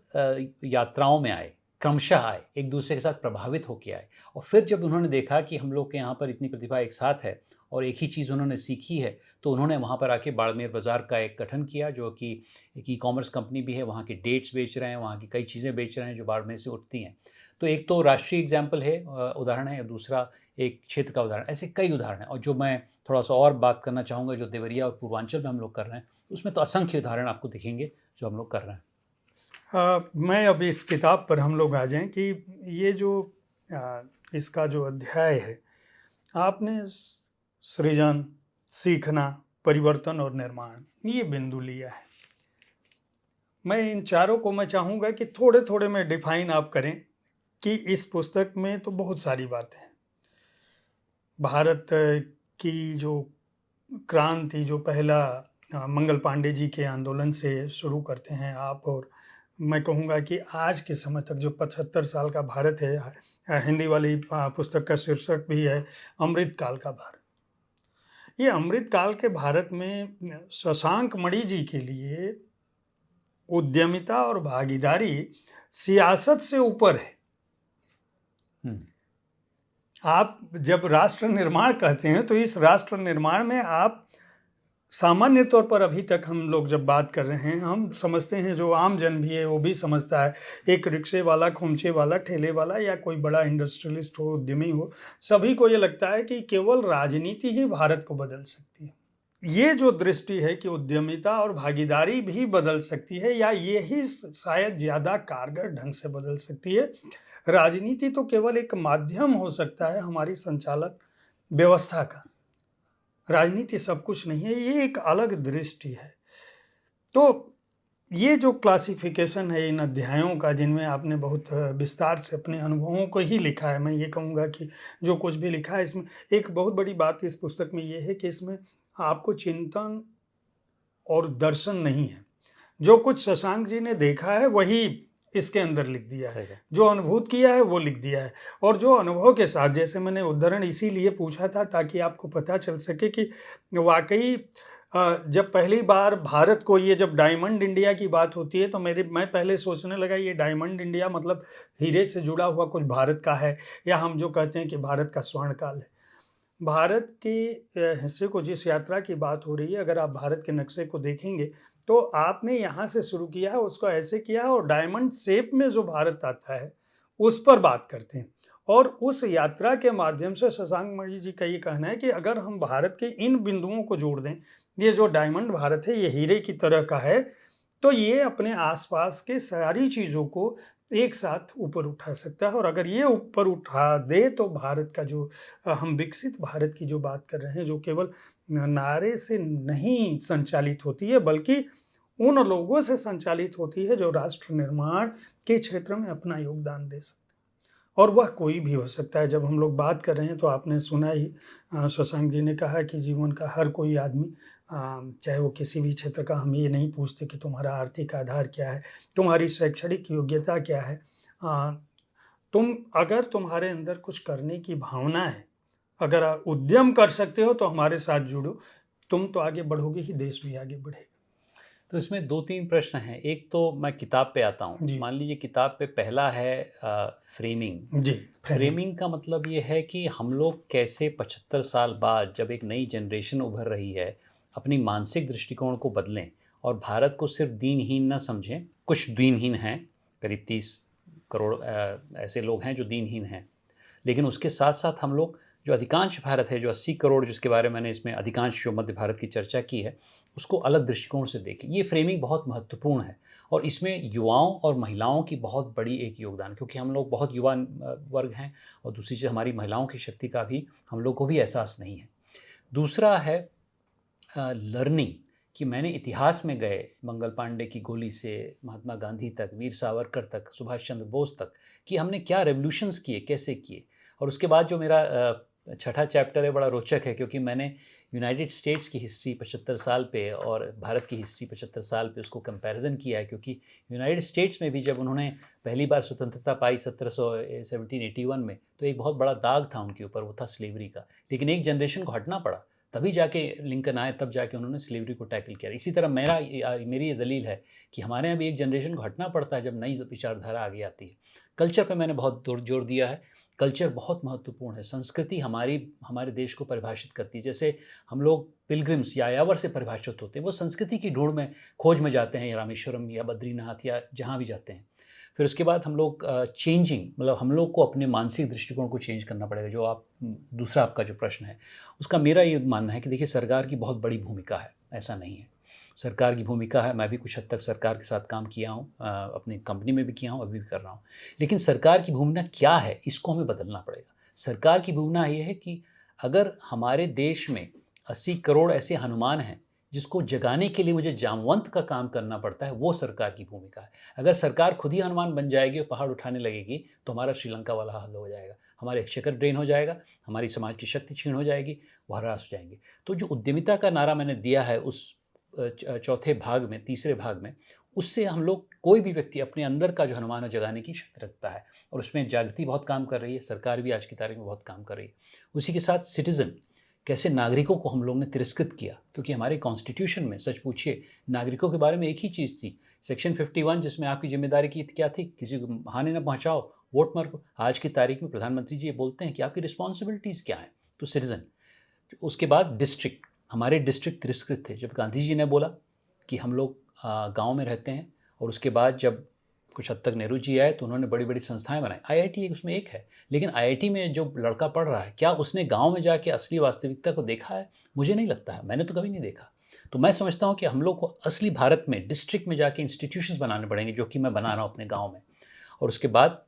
यात्राओं में आए, क्रमशः आए, एक दूसरे के साथ प्रभावित होकर आए। और फिर जब उन्होंने देखा कि हम लोग के यहाँ पर इतनी प्रतिभा एक साथ है और एक ही चीज़ उन्होंने सीखी है, तो उन्होंने वहाँ पर आके बाड़मेर बाज़ार का एक गठन किया, जो कि एक ई-कॉमर्स कंपनी भी है, वहाँ की डेट्स बेच रहे हैं, वहाँ की कई चीज़ें बेच रहे हैं जो बाड़मेर से उठती हैं। तो एक तो राष्ट्रीय एग्जाम्पल है, उदाहरण है, और दूसरा एक क्षेत्र का उदाहरण। ऐसे कई उदाहरण हैं, और जो मैं थोड़ा-सा और बात करना चाहूँगा, जो देवरिया और पूर्वांचल में हम लोग कर रहे हैं, उसमें तो असंख्य उदाहरण आपको दिखेंगे जो हम लोग कर रहे हैं। मैं अब इस किताब पर हम लोग आ जाएं कि ये जो इसका जो अध्याय है, आपने सृजन, सीखना, परिवर्तन और निर्माण, ये बिंदु लिया है। मैं इन चारों को मैं चाहूँगा कि थोड़े-थोड़े में डिफाइन आप करें कि इस पुस्तक में तो बहुत सारी बातें हैं। भारत की जो क्रांति, जो पहला मंगल पांडे जी के आंदोलन से शुरू करते हैं आप, और मैं कहूँगा कि आज के समय तक जो 75 साल का भारत है, हिंदी वाली पुस्तक का शीर्षक भी है अमृत काल का भारत। ये अमृत काल के भारत में शशांक मणि जी के लिए उद्यमिता और भागीदारी सियासत से ऊपर है। आप जब राष्ट्र निर्माण कहते हैं तो इस राष्ट्र निर्माण में आप सामान्य तौर पर अभी तक हम लोग जब बात कर रहे हैं, हम समझते हैं, जो आम जन भी है वो भी समझता है, एक रिक्शे वाला, खोमचे वाला, ठेले वाला या कोई बड़ा इंडस्ट्रियलिस्ट हो, उद्यमी हो, सभी को ये लगता है कि केवल राजनीति ही भारत को बदल सकती है। ये जो दृष्टि है कि उद्यमिता और भागीदारी भी बदल सकती है, या ये ही शायद ज़्यादा कारगर ढंग से बदल सकती है। राजनीति तो केवल एक माध्यम हो सकता है हमारी संचालन व्यवस्था का, राजनीति सब कुछ नहीं है, ये एक अलग दृष्टि है। तो ये जो क्लासिफिकेशन है इन अध्यायों का, जिनमें आपने बहुत विस्तार से अपने अनुभवों को ही लिखा है, मैं ये कहूँगा कि जो कुछ भी लिखा है इसमें, एक बहुत बड़ी बात इस पुस्तक में ये है कि इसमें आपको चिंतन और दर्शन नहीं है। जो कुछ शशांक जी ने देखा है वही इसके अंदर लिख दिया है, सही है। जो अनुभूत किया है वो लिख दिया है, और जो अनुभव के साथ, जैसे मैंने उद्धरण इसीलिए पूछा था ताकि आपको पता चल सके कि वाकई जब पहली बार भारत को, ये जब डायमंड इंडिया की बात होती है तो मैं पहले सोचने लगा ये डायमंड इंडिया मतलब हीरे से जुड़ा हुआ कुछ भारत का है, या हम जो कहते हैं कि भारत का स्वर्ण काल है। भारत के हिस्से को, जिस यात्रा की बात हो रही है, अगर आप भारत के नक्शे को देखेंगे तो आपने यहाँ से शुरू किया है, उसको ऐसे किया है, और डायमंड शेप में जो भारत आता है उस पर बात करते हैं। और उस यात्रा के माध्यम से शशांक मणि जी का ये कहना है कि अगर हम भारत के इन बिंदुओं को जोड़ दें, ये जो डायमंड भारत है ये हीरे की तरह का है, तो ये अपने आसपास के सारी चीज़ों को एक साथ ऊपर उठा सकता है। और अगर ये ऊपर उठा दे तो भारत का जो हम विकसित भारत की जो बात कर रहे हैं, जो केवल नारे से नहीं संचालित होती है बल्कि उन लोगों से संचालित होती है जो राष्ट्र निर्माण के क्षेत्र में अपना योगदान दे सकते हैं, और वह कोई भी हो सकता है। जब हम लोग बात कर रहे हैं तो आपने सुना ही, शशांक जी ने कहा कि जीवन का हर कोई आदमी, चाहे वो किसी भी क्षेत्र का, हम ये नहीं पूछते कि तुम्हारा आर्थिक आधार क्या है, तुम्हारी शैक्षणिक योग्यता क्या है, अ, अगर तुम्हारे अंदर कुछ करने की भावना है, अगर आप उद्यम कर सकते हो तो हमारे साथ जुड़ो, तुम तो आगे बढ़ोगे ही, देश भी आगे बढ़ेगा। तो इसमें 2-3 प्रश्न हैं। एक तो मैं किताब पे आता हूँ। जी, मान लीजिए किताब पे पहला है फ्रेमिंग। जी, फ्रेमिंग। फ्रेमिंग का मतलब ये है कि हम लोग कैसे 75 साल बाद जब एक नई जनरेशन उभर रही है, अपनी मानसिक दृष्टिकोण को बदलें और भारत को सिर्फ दीनहीन ना समझें। कुछ दीनहीन हैं, करीब 30 करोड़ ऐसे लोग हैं जो दीनहीन हैं। लेकिन उसके साथ-साथ हम लोग, जो अधिकांश भारत है, जो 80 करोड़ जिसके बारे में मैंने इसमें अधिकांश जो मध्य भारत की चर्चा की है, उसको अलग दृष्टिकोण से देखें। ये फ्रेमिंग बहुत महत्वपूर्ण है और इसमें युवाओं और महिलाओं की बहुत बड़ी एक योगदान, क्योंकि हम लोग बहुत युवा वर्ग हैं और दूसरी चीज़ हमारी महिलाओं की शक्ति का भी हम लोग को भी एहसास नहीं है। दूसरा है लर्निंग, कि मैंने इतिहास में गए मंगल पांडे की गोली से महात्मा गांधी तक, वीर सावरकर तक, सुभाष चंद्र बोस तक, कि हमने क्या रेवोल्यूशंस किए, कैसे किए। और उसके बाद जो मेरा छठा चैप्टर है बड़ा रोचक है, क्योंकि मैंने यूनाइटेड स्टेट्स की हिस्ट्री 75 साल पे और भारत की हिस्ट्री 75 साल पे उसको कंपैरिजन किया है। क्योंकि यूनाइटेड स्टेट्स में भी जब उन्होंने पहली बार स्वतंत्रता पाई 1781 में, तो एक बहुत बड़ा दाग था उनके ऊपर, वो था स्लेवरी का। लेकिन एक जनरेशन को हटना पड़ा, तभी जाके लिंकन आए, तब जाके उन्होंने स्लेवरी को टैकल किया। इसी तरह मेरी ये दलील है कि हमारे यहाँ भी एक जनरेशन को हटना पड़ता है जब नई विचारधारा आगे आती है। कल्चर पे मैंने बहुत जोर दिया है। कल्चर बहुत महत्वपूर्ण है। संस्कृति हमारे देश को परिभाषित करती है। जैसे हम लोग पिलग्रिम्स या यायावर से परिभाषित होते हैं, वो संस्कृति की ढूंढ में, खोज में जाते हैं, या रामेश्वरम या बद्रीनाथ या जहाँ भी जाते हैं। फिर उसके बाद हम लोग चेंजिंग, मतलब हम लोग को अपने मानसिक दृष्टिकोण को चेंज करना पड़ेगा। जो आप दूसरा आपका जो प्रश्न है, उसका मेरा ये मानना है कि देखिए, सरकार की बहुत बड़ी भूमिका है, ऐसा नहीं है। सरकार की भूमिका है, मैं भी कुछ हद तक सरकार के साथ काम किया हूँ, अपनी कंपनी में भी किया हूँ, अभी भी कर रहा हूँ। लेकिन सरकार की भूमिका क्या है, इसको हमें बदलना पड़ेगा। सरकार की भूमिका ये है कि अगर हमारे देश में 80 करोड़ ऐसे हनुमान हैं जिसको जगाने के लिए मुझे जामवंत का काम करना पड़ता है, वो सरकार की भूमिका है। अगर सरकार खुद ही हनुमान बन जाएगी और पहाड़ उठाने लगेगी, तो हमारा श्रीलंका वाला हाल हो जाएगा। हमारे एक्सचेकर ड्रेन हो जाएगा, हमारी समाज की शक्ति क्षीण हो जाएगी, वो हरास हो जाएंगे। तो जो उद्यमिता का नारा मैंने दिया है उस चौथे भाग में, तीसरे भाग में, उससे हम लोग, कोई भी व्यक्ति अपने अंदर का जो हनुमान है जगाने की शक्ति रखता है, और उसमें जागृति बहुत काम कर रही है। सरकार भी आज की तारीख में बहुत काम कर रही है। उसी के साथ सिटीज़न, कैसे नागरिकों को हम लोग ने तिरस्कृत किया, क्योंकि हमारे कॉन्स्टिट्यूशन में, सच पूछिए, नागरिकों के बारे में एक ही चीज़ थी, सेक्शन 51, जिसमें आपकी जिम्मेदारी की क्या थी, किसी को हानि न पहुंचाओ, वोट मारो। आज की तारीख में प्रधानमंत्री जी ये बोलते हैं कि आपकी रिस्पॉन्सिबिलिटीज़ क्या हैं, तो सिटीज़न। उसके बाद डिस्ट्रिक्ट, हमारे डिस्ट्रिक्ट तिरस्कृत थे। जब गांधी जी ने बोला कि हम लोग गाँव में रहते हैं, और उसके बाद जब कुछ हद तक नेहरू जी आए तो उन्होंने बड़ी-बड़ी संस्थाएँ बनाई। आईआईटी उसमें एक है, लेकिन आईआईटी में जो लड़का पढ़ रहा है, क्या उसने गाँव में जाके असली वास्तविकता को देखा है? मुझे नहीं लगता है, मैंने तो कभी नहीं देखा। तो मैं समझता हूँ कि हम लोग को असली भारत में डिस्ट्रिक्ट में जाके इंस्टीट्यूशंस बनाने पड़ेंगे, जो कि मैं बना रहा हूँ अपने गाँव में। और उसके बाद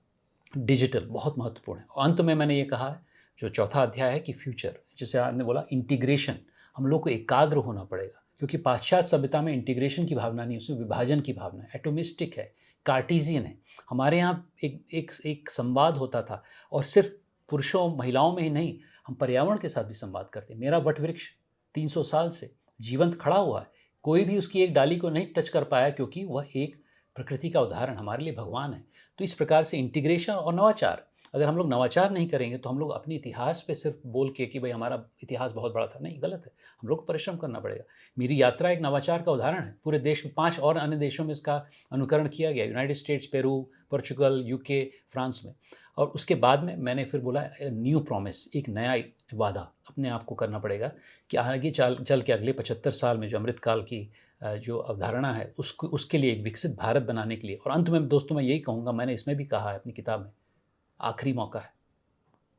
डिजिटल बहुत महत्वपूर्ण है। और अंत में मैंने ये कहा है, जो चौथा अध्याय है कि फ्यूचर, जैसे आपने बोला इंटीग्रेशन, हम लोग को एकाग्र होना पड़ेगा, क्योंकि पाश्चात्य सभ्यता में इंटीग्रेशन की भावना नहीं, उसमें विभाजन की भावना है, एटोमिस्टिक है, कार्टेशियन है। हमारे यहाँ एक संवाद होता था, और सिर्फ पुरुषों महिलाओं में ही नहीं, हम पर्यावरण के साथ भी संवाद करते हैं। मेरा वट वृक्ष 300 साल से जीवंत खड़ा हुआ है, कोई भी उसकी एक डाली को नहीं टच कर पाया, क्योंकि वह एक प्रकृति का उदाहरण हमारे लिए भगवान है। तो इस प्रकार से इंटीग्रेशन और नवाचार, अगर हम लोग नवाचार नहीं करेंगे तो हम लोग अपने इतिहास पे सिर्फ बोल के कि भाई हमारा इतिहास बहुत बड़ा था, नहीं, गलत है। हम लोग को परिश्रम करना पड़ेगा। मेरी यात्रा एक नवाचार का उदाहरण है। पूरे देश में 5 और अन्य देशों में इसका अनुकरण किया गया, United states, Peru, Portugal, UK, France में। और उसके बाद में मैंने फिर बोला न्यू प्रॉमिस, एक नया वादा अपने आप को करना पड़ेगा कि आगे चल के अगले 75 साल में जो अमृतकाल की जो अवधारणा है, उसके लिए एक विकसित भारत बनाने के लिए। और अंत में दोस्तों मैं यही कहूँगा, मैंने इसमें भी कहा है अपनी किताब में, आखिरी मौका है।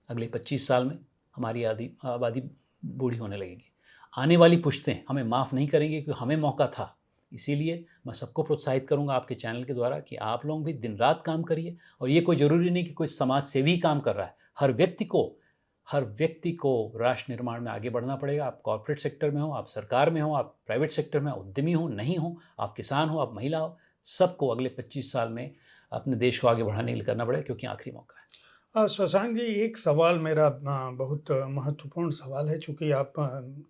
अगले 25 साल में हमारी आबादी बूढ़ी होने लगेगी। आने वाली पुश्तें हमें माफ़ नहीं करेंगी, क्योंकि हमें मौका था। इसीलिए मैं सबको प्रोत्साहित करूँगा आपके चैनल के द्वारा कि आप लोग भी दिन रात काम करिए। और ये कोई ज़रूरी नहीं कि कोई समाज सेवी काम कर रहा है। हर व्यक्ति को राष्ट्र निर्माण में आगे बढ़ना पड़ेगा। आप कॉर्पोरेट सेक्टर में हो, आप सरकार में हो, आप प्राइवेट सेक्टर में उद्यमी हो, नहीं हो, आप किसान हो, आप महिला हो, सबको अगले 25 साल में अपने देश को आगे बढ़ाने के लिए करना पड़ेगा, क्योंकि आखिरी मौका है। शशांक जी, एक सवाल मेरा बहुत महत्वपूर्ण सवाल है, चूँकि आप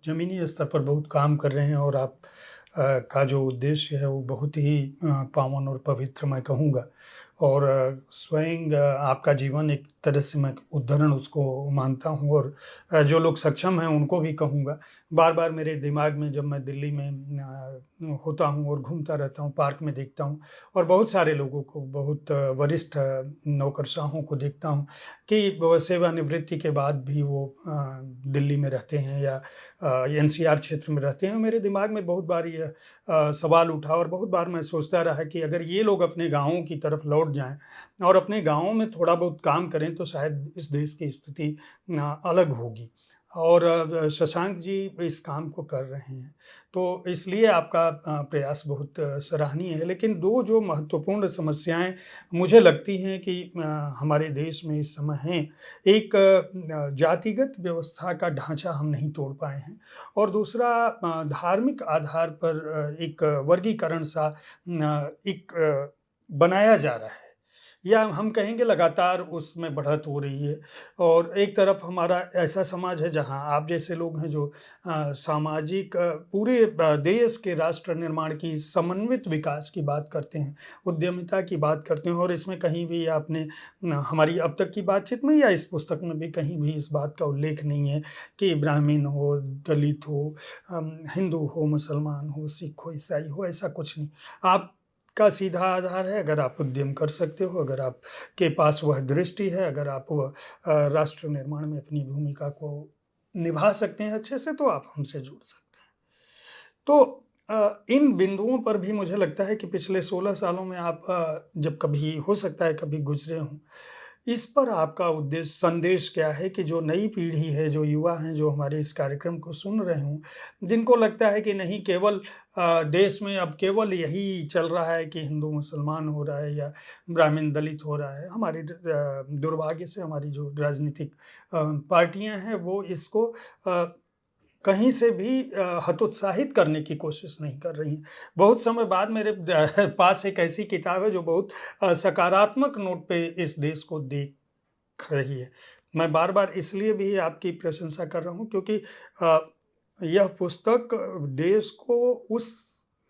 ज़मीनी स्तर पर बहुत काम कर रहे हैं और आप का जो उद्देश्य है वो बहुत ही पावन और पवित्र मैं कहूँगा। और स्वयं आपका जीवन एक तरह से मैं उदाहरण उसको मानता हूँ, और जो लोग सक्षम हैं उनको भी कहूँगा। बार-बार मेरे दिमाग में जब मैं दिल्ली में होता हूँ और घूमता रहता हूँ, पार्क में देखता हूँ और बहुत सारे लोगों को, बहुत वरिष्ठ नौकरशाहों को देखता हूँ कि वो सेवानिवृत्ति के बाद भी वो दिल्ली में रहते हैं या एनसीआर क्षेत्र में रहते हैं। मेरे दिमाग में बहुत बार ये सवाल उठा और बहुत बार मैं सोचता रहा कि अगर ये लोग अपने गाँवों की तरफ लौट जाएँ और अपने गाँवों में थोड़ा बहुत काम करें तो शायद इस देश की स्थिति अलग होगी। और शशांक जी इस काम को कर रहे हैं, तो इसलिए आपका प्रयास बहुत सराहनीय है। लेकिन 2 जो महत्वपूर्ण समस्याएँ मुझे लगती हैं कि हमारे देश में इस समय हैं, एक जातिगत व्यवस्था का ढाँचा हम नहीं तोड़ पाए हैं, और दूसरा धार्मिक आधार पर एक वर्गीकरण सा बनाया जा रहा है, या हम कहेंगे लगातार उसमें बढ़त हो रही है। और एक तरफ हमारा ऐसा समाज है जहाँ आप जैसे लोग हैं जो सामाजिक पूरे देश के राष्ट्र निर्माण की समन्वित विकास की बात करते हैं, उद्यमिता की बात करते हैं, और इसमें कहीं भी आपने हमारी अब तक की बातचीत में या इस पुस्तक में भी कहीं भी इस बात का उल्लेख नहीं है कि ब्राह्मण हो, दलित हो, हिंदू हो, मुसलमान हो, सिख हो, ईसाई हो, ऐसा कुछ नहीं। आपका सीधा आधार है, अगर आप उद्यम कर सकते हो, अगर आपके पास वह दृष्टि है, अगर आप वह राष्ट्र निर्माण में अपनी भूमिका को निभा सकते हैं अच्छे से, तो आप हमसे जुड़ सकते हैं। तो इन बिंदुओं पर भी मुझे लगता है कि पिछले 16 सालों में आप जब कभी हो सकता है कभी गुज़रे हों, इस पर आपका उद्देश्य संदेश क्या है कि जो नई पीढ़ी है, जो युवा हैं, जो हमारे इस कार्यक्रम को सुन रहे हों, जिनको लगता है कि नहीं केवल देश में अब केवल यही चल रहा है कि हिंदू मुसलमान हो रहा है या ब्राह्मण दलित हो रहा है। हमारी दुर्भाग्य से हमारी जो राजनीतिक पार्टियाँ हैं वो इसको कहीं से भी हतोत्साहित करने की कोशिश नहीं कर रही हैं। बहुत समय बाद मेरे पास एक ऐसी किताब है जो बहुत सकारात्मक नोट पे इस देश को देख रही है। मैं बार-बार इसलिए भी आपकी प्रशंसा कर रहा हूँ क्योंकि अ, यह पुस्तक देश को उस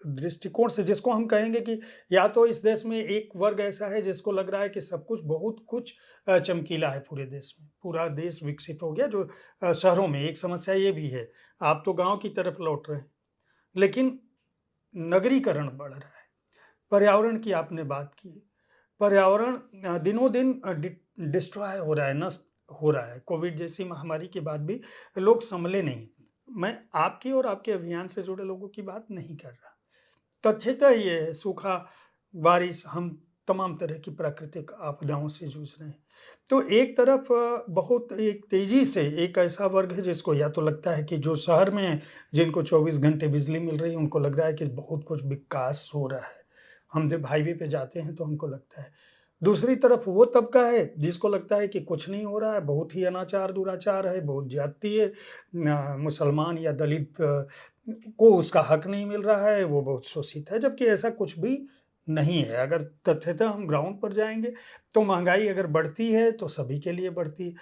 दृष्टिकोण से, जिसको हम कहेंगे कि या तो इस देश में एक वर्ग ऐसा है जिसको लग रहा है कि सब कुछ बहुत कुछ चमकीला है पूरे देश में। पूरा देश विकसित हो गया, जो शहरों में एक समस्या ये भी है। आप तो गाँव की तरफ लौट रहे हैं, लेकिन नगरीकरण बढ़ रहा है। पर्यावरण की आपने बात की। पर्यावरण दिनों-दिन डिस्ट्रॉय हो रहा है, नष्ट हो रहा है। कोविड जैसी महामारी के बाद भी लोग सँभले नहीं। मैं आपकी और आपके अभियान से जुड़े लोगों की बात नहीं कर रहा। तथ्यता ये है, सूखा, बारिश, हम तमाम तरह की प्राकृतिक आपदाओं से जूझ रहे हैं। तो एक तरफ बहुत एक तेज़ी से एक ऐसा वर्ग है जिसको या तो लगता है कि जो शहर में हैं, जिनको 24 घंटे बिजली मिल रही है, उनको लग रहा है कि बहुत कुछ विकास हो रहा है। हम जब हाईवे पे जाते हैं तो हमको लगता है। दूसरी तरफ वो तबका है जिसको लगता है कि कुछ नहीं हो रहा है, बहुत ही अनाचार, दुराचार है, बहुत ज्यादती है, मुसलमान या दलित को उसका हक नहीं मिल रहा है, वो बहुत शोषित है, जबकि ऐसा कुछ भी नहीं है। अगर तथ्यतः हम ग्राउंड पर जाएँगे, तो महँगाई अगर बढ़ती है, तो सभी के लिए बढ़ती है।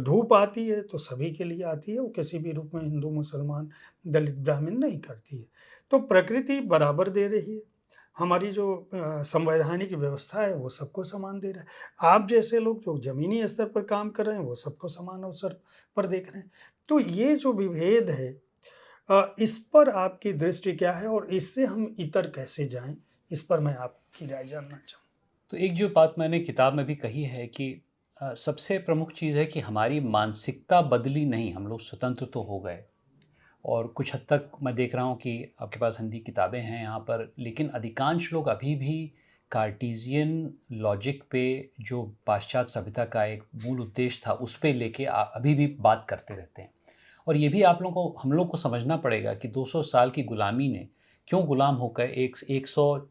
धूप आती है, तो सभी के लिए आती है, वो किसी भी रूप में हिंदू, मुसलमान, दलित, ब्राह्मण नहीं करती है। तो प्रकृति बराबर दे रही है। हमारी जो संवैधानिक व्यवस्था है, वो सबको समान दे रहा है। आप जैसे लोग जो ज़मीनी स्तर पर काम कर रहे हैं, वो सबको समान अवसर पर देख रहे हैं। तो ये जो विभेद है, इस पर आपकी दृष्टि क्या है और इससे हम इतर कैसे जाएँ? इस पर मैं आपकी राय जानना चाहूँ। तो एक जो बात मैंने किताब में भी कही है कि सबसे प्रमुख चीज़ है कि हमारी मानसिकता बदली नहीं, हम लोग स्वतंत्र तो हो गए। और कुछ हद तक मैं देख रहा हूँ कि आपके पास हिंदी किताबें हैं यहाँ पर, लेकिन अधिकांश लोग अभी भी कार्टेशियन लॉजिक पे, जो पाश्चात्य सभ्यता का एक मूल उद्देश्य था, उस पे लेके अभी भी बात करते रहते हैं। और ये भी आप लोगों को, हम लोग को समझना पड़ेगा कि 200 साल की गुलामी ने क्यों गुलाम होकर एक सौ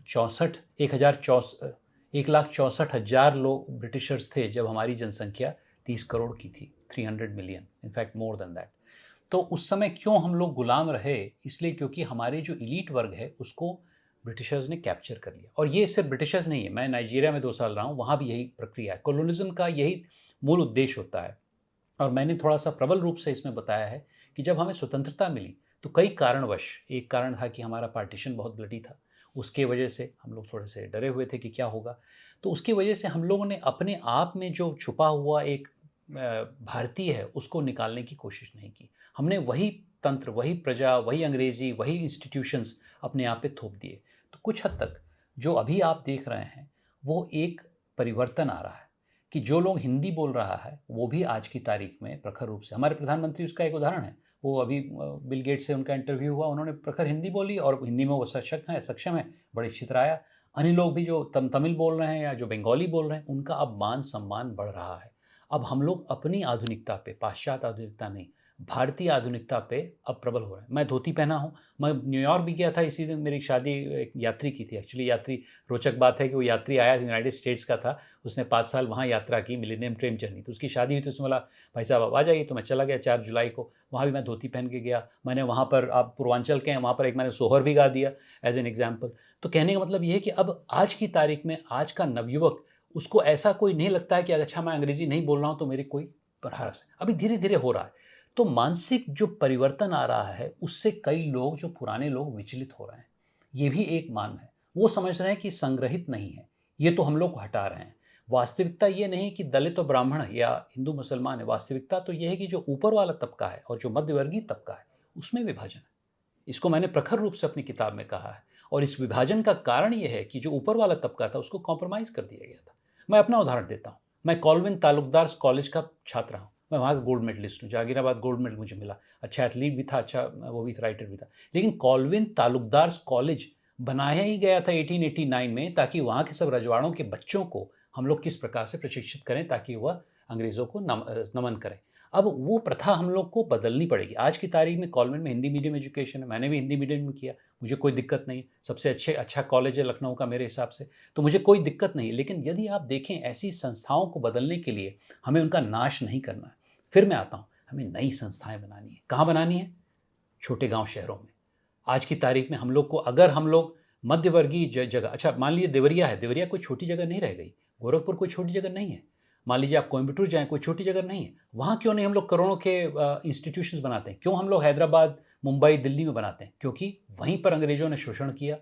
चौंसठ 1,64,000 लोग ब्रिटिशर्स थे जब हमारी जनसंख्या 30 करोड़ की थी, 300 million, in fact more than that. तो उस समय क्यों हम लोग गुलाम रहे? इसलिए क्योंकि हमारे जो एलीट वर्ग है उसको ब्रिटिशर्स ने कैप्चर कर लिया। और ये सिर्फ ब्रिटिशर्स नहीं है, मैं नाइजीरिया में 2 साल रहा हूँ, वहाँ भी यही प्रक्रिया है। कोलोनिज्म का यही मूल उद्देश्य होता है। और मैंने थोड़ा-सा प्रबल रूप से इसमें बताया है कि जब हमें स्वतंत्रता मिली, तो कई कारणवश, एक कारण था कि हमारा पार्टीशन बहुत ब्लडी था। उसके वजह से हम लोग थोड़े-से डरे हुए थे कि क्या होगा? तो उसकी वजह से हम लोगों ने अपने आप में जो छुपा हुआ एक भारतीय है, उसको निकालने की कोशिश नहीं की। हमने वही तंत्र, वही प्रजा, वही अंग्रेज़ी, वही इंस्टीट्यूशंस अपने आप पे थोप दिए। तो कुछ हद तक जो अभी आप देख रहे हैं, वो एक परिवर्तन आ रहा है कि जो लोग हिंदी बोल रहा है, वो भी आज की तारीख में प्रखर रूप से, हमारे प्रधानमंत्री उसका एक उदाहरण है। वो अभी बिल गेट्स से उनका इंटरव्यू हुआ, उन्होंने प्रखर हिंदी बोली और हिंदी में वो सक्षम है, बड़े चितराया। अन्य लोग भी जो तमिल बोल रहे हैं या जो बंगाली बोल रहे हैं, उनका अब मान-सम्मान बढ़ रहा है। अब हम लोग अपनी आधुनिकता पे, पाश्चात्य आधुनिकता नहीं, भारतीय आधुनिकता पे अब प्रबल हो रहे हैं। मैं धोती पहना हूँ, मैं न्यूयॉर्क भी गया था इसी दिन, मेरी शादी एक यात्री की थी। एक्चुअली यात्री, रोचक बात है कि वो यात्री आया यूनाइटेड स्टेट्स का था, उसने 5 साल वहाँ यात्रा की, मिलेनियम ट्रेन जर्नी। तो उसकी शादी हुई तो उसने बोला, भाई साहब आप आ जाइए, तो मैं चला गया 4 जुलाई को। वहाँ भी मैं धोती पहन के गया। मैंने वहाँ पर, आप पूर्वांचल के हैं, वहाँ पर एक मैंने सोहर भी गा दिया एज़ एन एग्ज़ाम्पल। तो कहने का मतलब ये है कि अब आज की तारीख में आज का नवयुवक, उसको ऐसा कोई नहीं लगता है कि अच्छा मैं अंग्रेज़ी नहीं बोल रहा हूँ तो मेरी कोई हरस है। अभी धीरे-धीरे हो रहा है। तो मानसिक जो परिवर्तन आ रहा है, उससे कई लोग, जो पुराने लोग, विचलित हो रहे हैं। ये भी एक मान है। वो समझ रहे हैं कि संग्रहित नहीं है, ये तो हम लोग को हटा रहे हैं। वास्तविकता ये नहीं कि दलित और ब्राह्मण या हिंदू मुसलमान है, वास्तविकता तो ये है कि जो ऊपर वाला तबका है और जो मध्यवर्गीय तबका है, उसमें विभाजन है। इसको मैंने प्रखर रूप से अपनी किताब में कहा है। और इस विभाजन का कारण ये है कि जो ऊपर वाला तबका था, उसको कॉम्प्रोमाइज़ कर दिया गया था। मैं अपना उदाहरण देता हूँ। मैं कॉल्विन तालुकदार कॉलेज का छात्र रहा हूँ। मैं वहाँ का गोल्ड मेडलिस्ट हूँ, जहांगीराबाद गोल्ड मेडल मुझे मिला। अच्छा एथलीट भी था, अच्छा वो भी राइटर भी था। लेकिन कॉल्विन तालुकदार कॉलेज बनाया ही गया था 1889 में, ताकि वहाँ के सब रजवाड़ों के बच्चों को हम लोग किस प्रकार से प्रशिक्षित करें ताकि वह अंग्रेज़ों को नमन करें। अब वो प्रथा हम लोग को बदलनी पड़ेगी। आज की तारीख में कॉन्वेंट में हिंदी मीडियम एजुकेशन है, मैंने भी हिंदी मीडियम में किया, मुझे कोई दिक्कत नहीं। सबसे अच्छा कॉलेज है लखनऊ का मेरे हिसाब से, तो मुझे कोई दिक्कत नहीं। लेकिन यदि आप देखें, ऐसी संस्थाओं को बदलने के लिए हमें उनका नाश नहीं करना है। फिर मैं आता हूँ, हमें नई संस्थाएँ बनानी है। कहाँ बनानी है? छोटे गाँव शहरों में। आज की तारीख में हम लोग को, अगर हम लोग मध्यवर्गीय जगह, अच्छा मान लीजिए देवरिया है, देवरिया कोई छोटी जगह नहीं रह गई। गोरखपुर कोई छोटी जगह नहीं है। मान लीजिए आप कोयम्बटूर जाएँ, कोई छोटी जगह नहीं है। वहाँ क्यों नहीं हम लोग करोड़ों के इंस्टीट्यूशंस बनाते हैं? क्यों हम लोग हैदराबाद, मुंबई, दिल्ली में बनाते हैं? क्योंकि वहीं पर अंग्रेज़ों ने शोषण किया,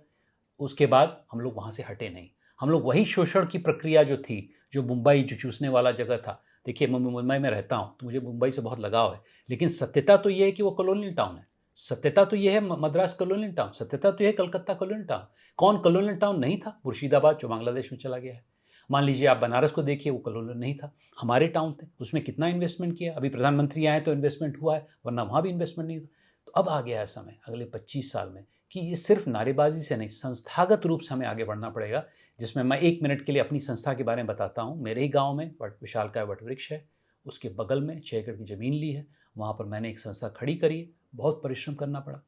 उसके बाद हम लोग वहाँ से हटे नहीं। हम लोग वही शोषण की प्रक्रिया जो थी, जो मुंबई जो चूसने वाला जगह था। देखिए मैं मुंबई में रहता हूँ, तो मुझे मुंबई से बहुत लगाव है। लेकिन सत्यता तो ये है कि वो कॉलोनियल टाउन है। सत्यता तो ये है मद्रास कॉलोनियल टाउन, सत्यता तो ये है कलकत्ता कॉलोनियल टाउन। कौन कॉलोनियल टाउन नहीं था? मुर्शिदाबाद, जो बांग्लादेश में चला गया है। मान लीजिए आप बनारस को देखिए, वो कॉलोनियल नहीं था, हमारे टाउन थे, उसमें कितना इन्वेस्टमेंट किया, अभी प्रधानमंत्री आए तो इन्वेस्टमेंट हुआ है, वरना वहाँ भी इन्वेस्टमेंट नहीं था। तो अब आ गया है समय अगले 25 साल में कि ये सिर्फ नारेबाजी से नहीं, संस्थागत रूप से हमें आगे बढ़ना पड़ेगा, जिसमें मैं 1 मिनट के लिए अपनी संस्था के बारे में बताता हूँ। मेरे ही गाँव में विशालकाय वट वृक्ष है, उसके बगल में 6 एकड़ की ज़मीन ली है, वहाँ पर मैंने एक संस्था खड़ी करी है, बहुत परिश्रम करना पड़ा।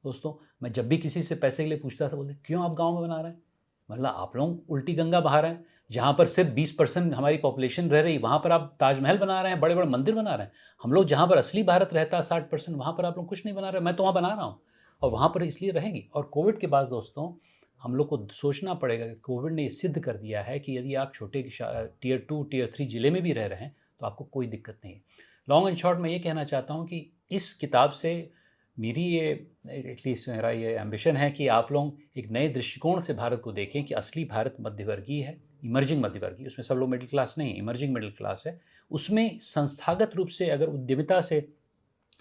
दोस्तों, मैं जब भी किसी से पैसे के लिए पूछता था, बोलते क्यों आप गाँव में बना रहे हैं? मतलब आप लोग उल्टी गंगा बहा रहे हैं, जहाँ पर सिर्फ 20% हमारी पॉपुलेशन रह रही, वहाँ पर आप ताजमहल बना रहे हैं, बड़े-बड़े मंदिर बना रहे हैं। हम लोग जहाँ पर असली भारत रहता है 60%, वहाँ पर आप लोग कुछ नहीं बना रहे, मैं तो वहाँ बना रहा हूँ और वहाँ पर इसलिए रहेंगी। और कोविड के बाद दोस्तों, हम लोग को सोचना पड़ेगा कि कोविड ने ये सिद्ध कर दिया है कि यदि आप छोटे टियर 2, टियर 3 जिले में भी रह रहे हैं, तो आपको कोई दिक्कत नहीं है। लॉन्ग एंड शॉर्ट मैं ये कहना चाहता हूँ कि इस किताब से मेरी ये एटलीस्ट मेरा ये एम्बिशन है कि आप लोग एक नए दृष्टिकोण से भारत को देखें कि असली भारत मध्यवर्गीय है, इमर्जिंग मध्यवर्गीय, उसमें सब लोग मिडिल क्लास नहीं है, इमर्जिंग मिडिल क्लास है। उसमें संस्थागत रूप से अगर उद्यमिता से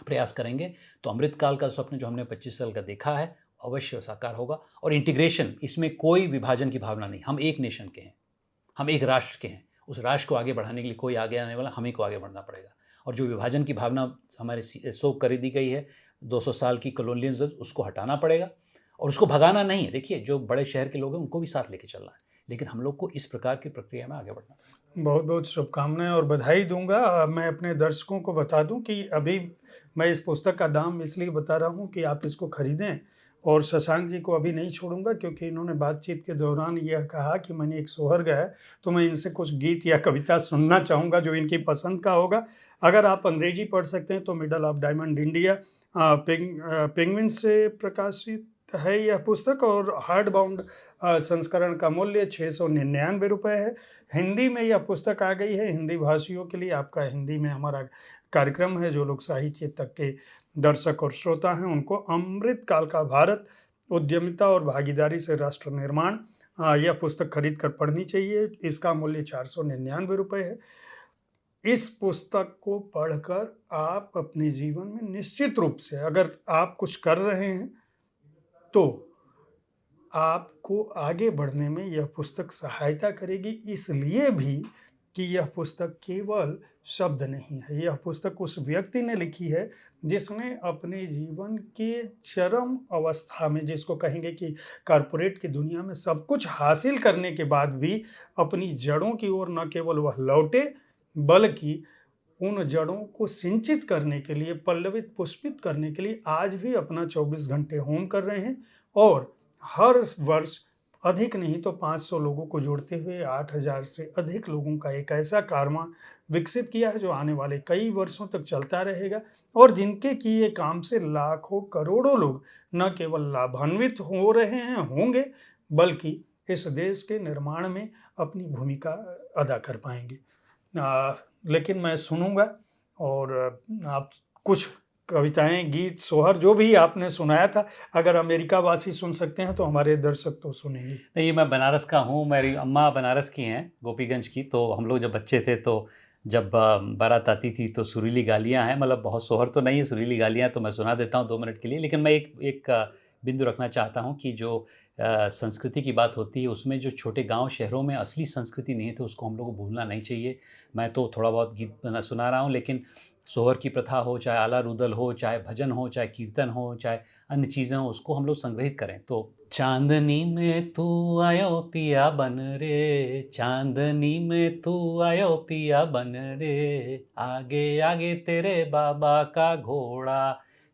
प्रयास करेंगे तो अमृतकाल का स्वप्न जो हमने 25 साल का देखा है, अवश्य साकार होगा। और इंटीग्रेशन, इसमें कोई विभाजन की भावना नहीं, हम एक नेशन के हैं, हम एक राष्ट्र के हैं। उस राष्ट्र को आगे बढ़ाने के लिए कोई आगे आने वाला, हमें को आगे बढ़ना पड़ेगा। और जो विभाजन की भावना हमारे सोख कर दी गई है 200 साल की कॉलोनियलिज्म, उसको हटाना पड़ेगा और उसको भगाना नहीं है। देखिए, जो बड़े शहर के लोग हैं उनको भी साथ लेके चलना है, लेकिन हम लोग को इस प्रकार की प्रक्रिया में आगे बढ़ना है। बहुत-बहुत शुभकामनाएँ और बधाई दूँगा। मैं अपने दर्शकों को बता दूँ कि अभी मैं इस पुस्तक का दाम इसलिए बता रहा हूँ कि आप इसको खरीदें, और शशांक जी को अभी नहीं छोड़ूँगा क्योंकि इन्होंने बातचीत के दौरान यह कहा कि मैंने एक सोहर है, तो मैं इनसे कुछ गीत या कविता सुनना चाहूँगा जो इनकी पसंद का होगा। अगर आप अंग्रेजी पढ़ सकते हैं तो middle of diamond India penguin से प्रकाशित है यह पुस्तक, और हार्ड बाउंड संस्करण का मूल्य ₹699 है। हिंदी में यह पुस्तक आ गई है। हिंदी भाषियों के लिए आपका हिंदी में हमारा कार्यक्रम है, जो लोग साहित्य तक के दर्शक और श्रोता हैं उनको अमृतकाल का भारत, उद्यमिता और भागीदारी से राष्ट्र निर्माण, यह पुस्तक खरीद कर पढ़नी चाहिए। इसका मूल्य ₹499 है। इस पुस्तक को पढ़कर आप अपने जीवन में निश्चित रूप से, अगर आप कुछ कर रहे हैं तो आपको आगे बढ़ने में यह पुस्तक सहायता करेगी, इसलिए भी कि यह पुस्तक केवल शब्द नहीं है। यह पुस्तक उस व्यक्ति ने लिखी है जिसने अपने जीवन के चरम अवस्था में, जिसको कहेंगे कि कॉर्पोरेट की दुनिया में सब कुछ हासिल करने के बाद भी अपनी जड़ों की ओर न केवल वह लौटे, बल्कि उन जड़ों को सिंचित करने के लिए, पल्लवित पुष्पित करने के लिए आज भी अपना 24 घंटे होम कर रहे हैं, और हर वर्ष अधिक नहीं तो 500 लोगों को जोड़ते हुए 8000 से अधिक लोगों का एक ऐसा कारवां विकसित किया है जो आने वाले कई वर्षों तक चलता रहेगा, और जिनके किए काम से लाखों करोड़ों लोग न केवल लाभान्वित हो रहे हैं, होंगे, बल्कि इस देश के निर्माण में अपनी भूमिका अदा कर पाएंगे। लेकिन मैं सुनूंगा, और आप कुछ कविताएं, गीत, सोहर जो भी आपने सुनाया था, अगर अमेरिका वासी सुन सकते हैं तो हमारे दर्शक तो सुनेंगे। नहीं, मैं बनारस का हूँ, मेरी अम्मा बनारस की हैं, गोपीगंज की। तो हम लोग जब बच्चे थे तो जब बारात आती थी तो सुरीली गालियाँ हैं, मतलब बहुत सोहर तो नहीं है, सुरीली गालियाँ तो मैं सुना देता हूँ 2 मिनट के लिए। लेकिन मैं एक एक बिंदु रखना चाहता हूँ कि जो संस्कृति की बात होती है, उसमें जो छोटे गाँव शहरों में असली संस्कृति नहीं थी, उसको हम लोग को भूलना नहीं चाहिए। मैं तो थोड़ा बहुत गीत सुना रहा हूँ, लेकिन सोहर की प्रथा हो, चाहे आला रुदल हो, चाहे भजन हो, चाहे कीर्तन हो, चाहे अन्य चीज़ें हों, उसको हम लोग संग्रहित करें। तो चांदनी में तू आयो पिया बन रे, चांदनी में तू आयो पिया बन रे, आगे आगे तेरे बाबा का घोड़ा,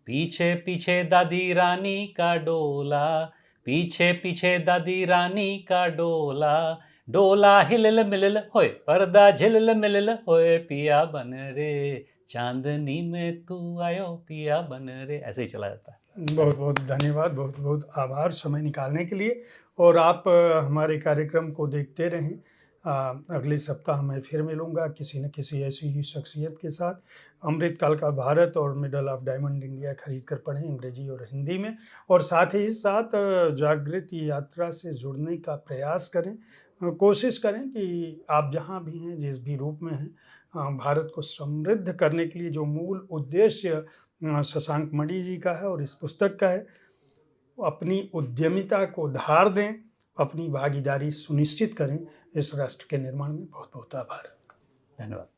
पीछे पीछे दादी रानी का डोला, पीछे पीछे दादी रानी का डोला, डोला हिलल मिलल होए, पर्दा झिलल मिलल होए, पिया बन रे, चांदनी में तू आयो पिया बन रे। ऐसे ही चला जाता है। बहुत बहुत धन्यवाद, बहुत बहुत आभार समय निकालने के लिए, और आप हमारे कार्यक्रम को देखते रहें। अगले सप्ताह मैं फिर मिलूँगा किसी न किसी ऐसी ही शख्सियत के साथ। अमृतकाल का भारत और मिडल ऑफ डायमंड इंडिया खरीद कर पढ़ें, अंग्रेजी और हिंदी में, और साथ ही साथ जागृति यात्रा से जुड़ने का प्रयास करें। कोशिश करें कि आप जहाँ भी हैं, जिस भी रूप में हैं, भारत को समृद्ध करने के लिए जो मूल उद्देश्य शशांक मणि जी का है और इस पुस्तक का है, अपनी उद्यमिता को धार दें, अपनी भागीदारी सुनिश्चित करें, इस राष्ट्र के निर्माण में। बहुत बहुत आभार। धन्यवाद।